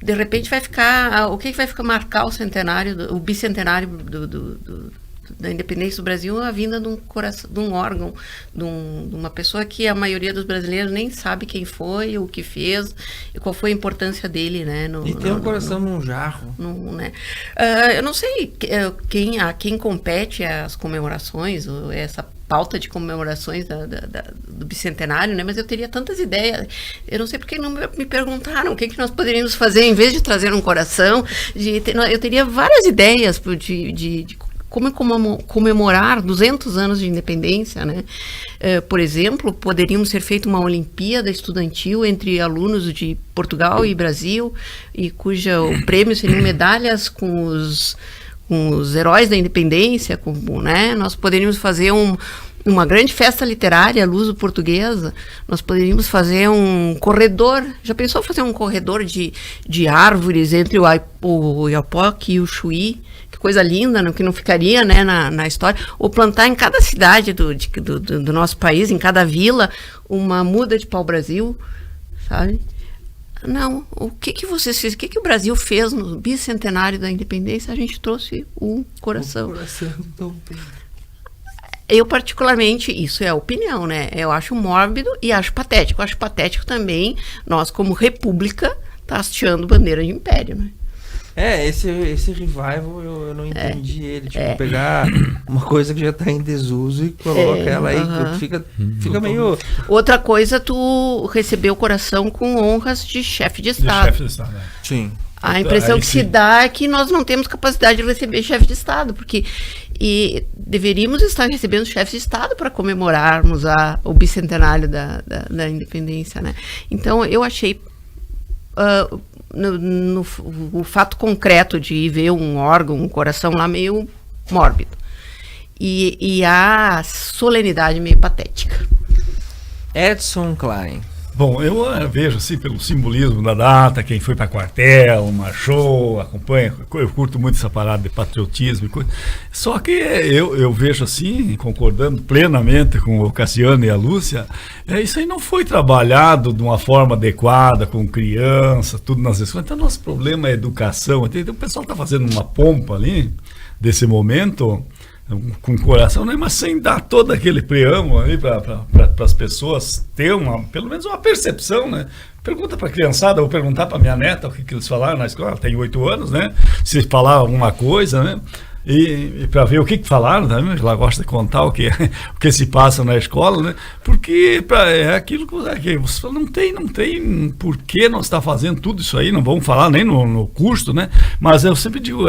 de repente vai ficar, o que vai ficar marcar o bicentenário da independência do Brasil, a vinda de um órgão, de uma pessoa que a maioria dos brasileiros nem sabe quem foi, o que fez e qual foi a importância dele, né? Tem um coração num jarro. Né? Eu não sei a quem compete as comemorações, essa pauta de comemorações do bicentenário, né? Mas eu teria tantas ideias. Eu não sei porque não me perguntaram o que nós poderíamos fazer em vez de trazer um coração. Eu teria várias ideias de como comemorar 200 anos de independência, né? Por exemplo, poderíamos ter feito uma Olimpíada estudantil entre alunos de Portugal e Brasil, e o prêmio seriam medalhas com os heróis da independência, né? Nós poderíamos fazer uma grande festa literária luso-portuguesa, nós poderíamos fazer um corredor, já pensou fazer um corredor de árvores entre o Iapoque e o Chuí? Coisa linda, que não ficaria, né, na história, ou plantar em cada cidade do nosso país, em cada vila, uma muda de pau-brasil, sabe? Não, o que vocês fizeram? O que o Brasil fez no bicentenário da independência? A gente trouxe um coração. O coração do Dom Pedro. Eu, particularmente, isso é a opinião, né? Eu acho mórbido e acho patético. Acho patético também, nós, como república, tá hasteando bandeira de império, né? Esse revival eu não entendi ele. Tipo, pegar uma coisa que já está em desuso e coloca ela aí. Fica meio... Outra coisa, tu recebeu o coração com honras de chefe de Estado. De chefe de Estado, né? Sim. A impressão que se dá é que nós não temos capacidade de receber chefe de Estado, porque deveríamos estar recebendo chefes de Estado para comemorarmos o bicentenário da independência, né? Então, eu achei... o fato concreto de ir ver um órgão, um coração lá meio mórbido. E a solenidade meio patética. Edson Klein. Bom, eu vejo assim pelo simbolismo da data, quem foi para quartel, marchou, acompanha, eu curto muito essa parada de patriotismo e coisa. Só que eu vejo assim, concordando plenamente com o Cassiano e a Lúcia, isso aí não foi trabalhado de uma forma adequada, com criança, tudo nas escolas. Então, nosso problema é educação. Então, o pessoal está fazendo uma pompa ali, desse momento, com o coração, né? Mas sem dar todo aquele preâmbulo ali para as pessoas ter pelo menos uma percepção, né? Pergunta para a criançada, vou perguntar para minha neta o que eles falaram na escola, ela tem 8 anos, né? Se falar alguma coisa, né? E para ver o que falaram, né? Ela gosta de contar o que se passa na escola, né? Porque é aquilo que você fala, não tem por que nós está fazendo tudo isso aí, não vamos falar nem no custo, né? Mas eu sempre digo,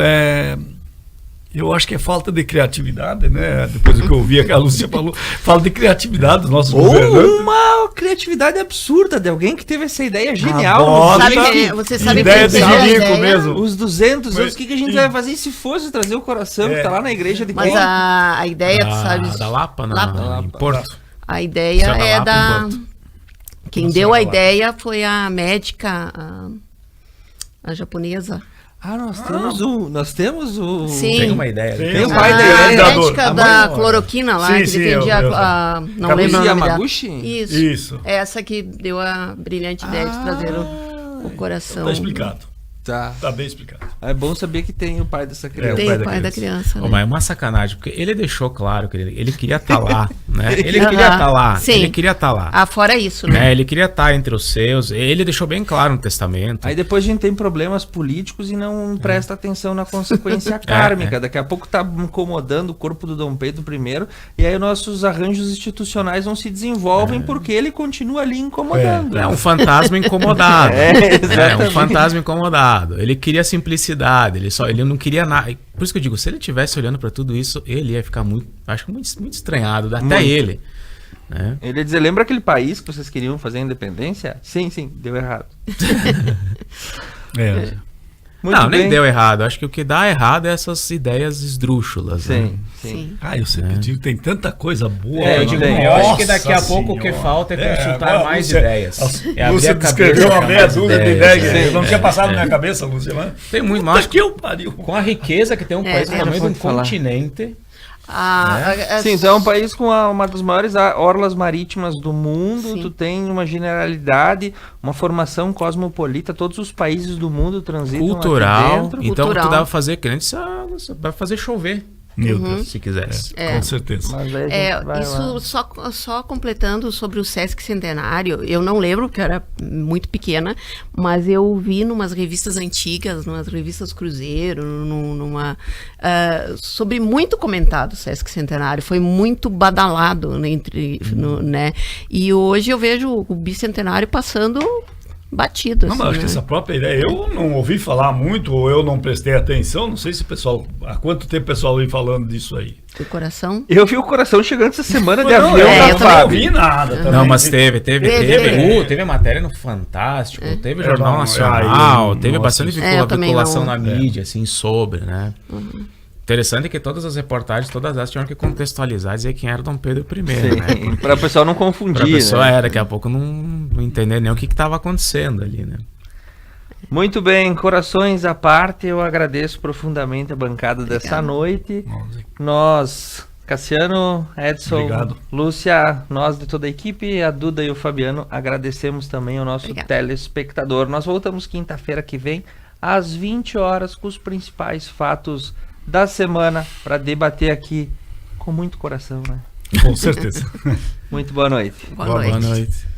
Eu acho que é falta de criatividade, né? Depois do que eu ouvi que a Lúcia falou, falta de criatividade dos nossos governantes. Ou uma criatividade absurda de alguém que teve essa ideia genial. bota. Você sabe Ideia quem de teve a Jerico ideia? mesmo. Os 200 anos, Mas- o que a gente vai fazer se fosse trazer o coração que tá lá na igreja de Mas quem? a ideia, tu sabe... Da Lapa, Lapa. em Porto. A ideia Serra da é Lapa, da... em Porto. Quem Não deu Serra a da Lapa. ideia foi a médica, a japonesa. Ah, nós temos o... Sim. Tem uma ideia. Tem Tem o um pai a dele, idealizador. médica A mãe da não, cloroquina lá, Sim, que sim, defendia eu- não Kabushi lembro o nome dela. Yamaguchi? Isso. Isso. Essa que deu a brilhante ideia de trazer o coração. Tá explicado. Tá. Tá bem explicado. É bom saber que tem o pai dessa criança. Tem o pai da criança. Ô, né? mas é uma sacanagem, porque ele deixou claro que ele queria estar lá, né? Ele queria estar lá. Sim. Ele queria estar lá. Ah, fora isso, né? Né? Ele queria estar entre os seus. Ele deixou bem claro no testamento. Aí depois a gente tem problemas políticos e não presta atenção na consequência kármica. Daqui a pouco tá incomodando o corpo do Dom Pedro I e aí nossos arranjos institucionais não se desenvolvem porque ele continua ali incomodando. É um fantasma incomodado. É, É exatamente. um fantasma incomodado. Ele queria simplicidade, ele não queria nada. Por isso que eu digo, se ele estivesse olhando para tudo isso, ele ia ficar muito estranhado, até Muito. ele. Né? Ele ia dizer, lembra aquele país que vocês queriam fazer a independência? Sim, deu errado. Muito Não, nem bem. deu errado. Acho que o que dá errado é essas ideias esdrúxulas. Né? Sim. Ah, eu sempre digo, tem tanta coisa boa. É, né? eu digo, Eu acho que daqui a Nossa pouco o que Senhora. falta é consultar agora a mais Lúcia- ideias. a É Lúcia abrir a descreveu cabeça uma pra meia mais dúzia de ideias, ideias. é. Não tinha passado na minha cabeça, Lúcia. Mas... Tem muito Puta mais. que eu pariu. Com a riqueza que tem um país do tamanho de um pode falar. continente. Sim, então é um país com uma das maiores orlas marítimas do mundo. Sim. Tu tem uma generalidade, uma formação cosmopolita. Todos os países do mundo transitam Cultural. aqui dentro. Então Cultural. tu dá pra fazer, que nem vai fazer chover. Meu Deus. Se quisesse. Com certeza. Mas aí a gente vai Isso lá. só completando sobre o Sesc Centenário, eu não lembro, porque eu era muito pequena, mas eu vi numas revistas antigas, numas revistas Cruzeiro, sobre muito comentado o Sesc Centenário, foi muito badalado né? E hoje eu vejo o Bicentenário passando batido. Não, assim, mas acho né? que essa própria ideia, eu não ouvi falar muito, ou eu não prestei atenção, não sei se o pessoal, há quanto tempo o pessoal vem falando disso aí? Do coração. Eu vi o coração chegando essa semana de Não, avião eu da também FAB. não ouvi nada também. Não, mas teve Teve. teve matéria no Fantástico, teve Jornal não, Nacional, aí, teve nossa, bastante eu também vinculação não. na mídia, assim, sobre, né? Interessante que todas as reportagens, todas elas tiveram que contextualizar, dizer quem era Dom Pedro I, né? Para o pessoal não confundir. Pra pessoa né? daqui a pouco não entender nem o que estava acontecendo ali, né? Muito bem, corações à parte, eu agradeço profundamente a bancada dessa noite. Nós, Cassiano, Edson, Obrigado. Lúcia, nós de toda a equipe, a Duda e o Fabiano, agradecemos também ao nosso Obrigada. telespectador. Nós voltamos quinta-feira que vem, às 20 horas, com os principais fatos da semana, para debater aqui com muito coração, né? Com certeza. Muito boa noite. Boa noite. Boa noite.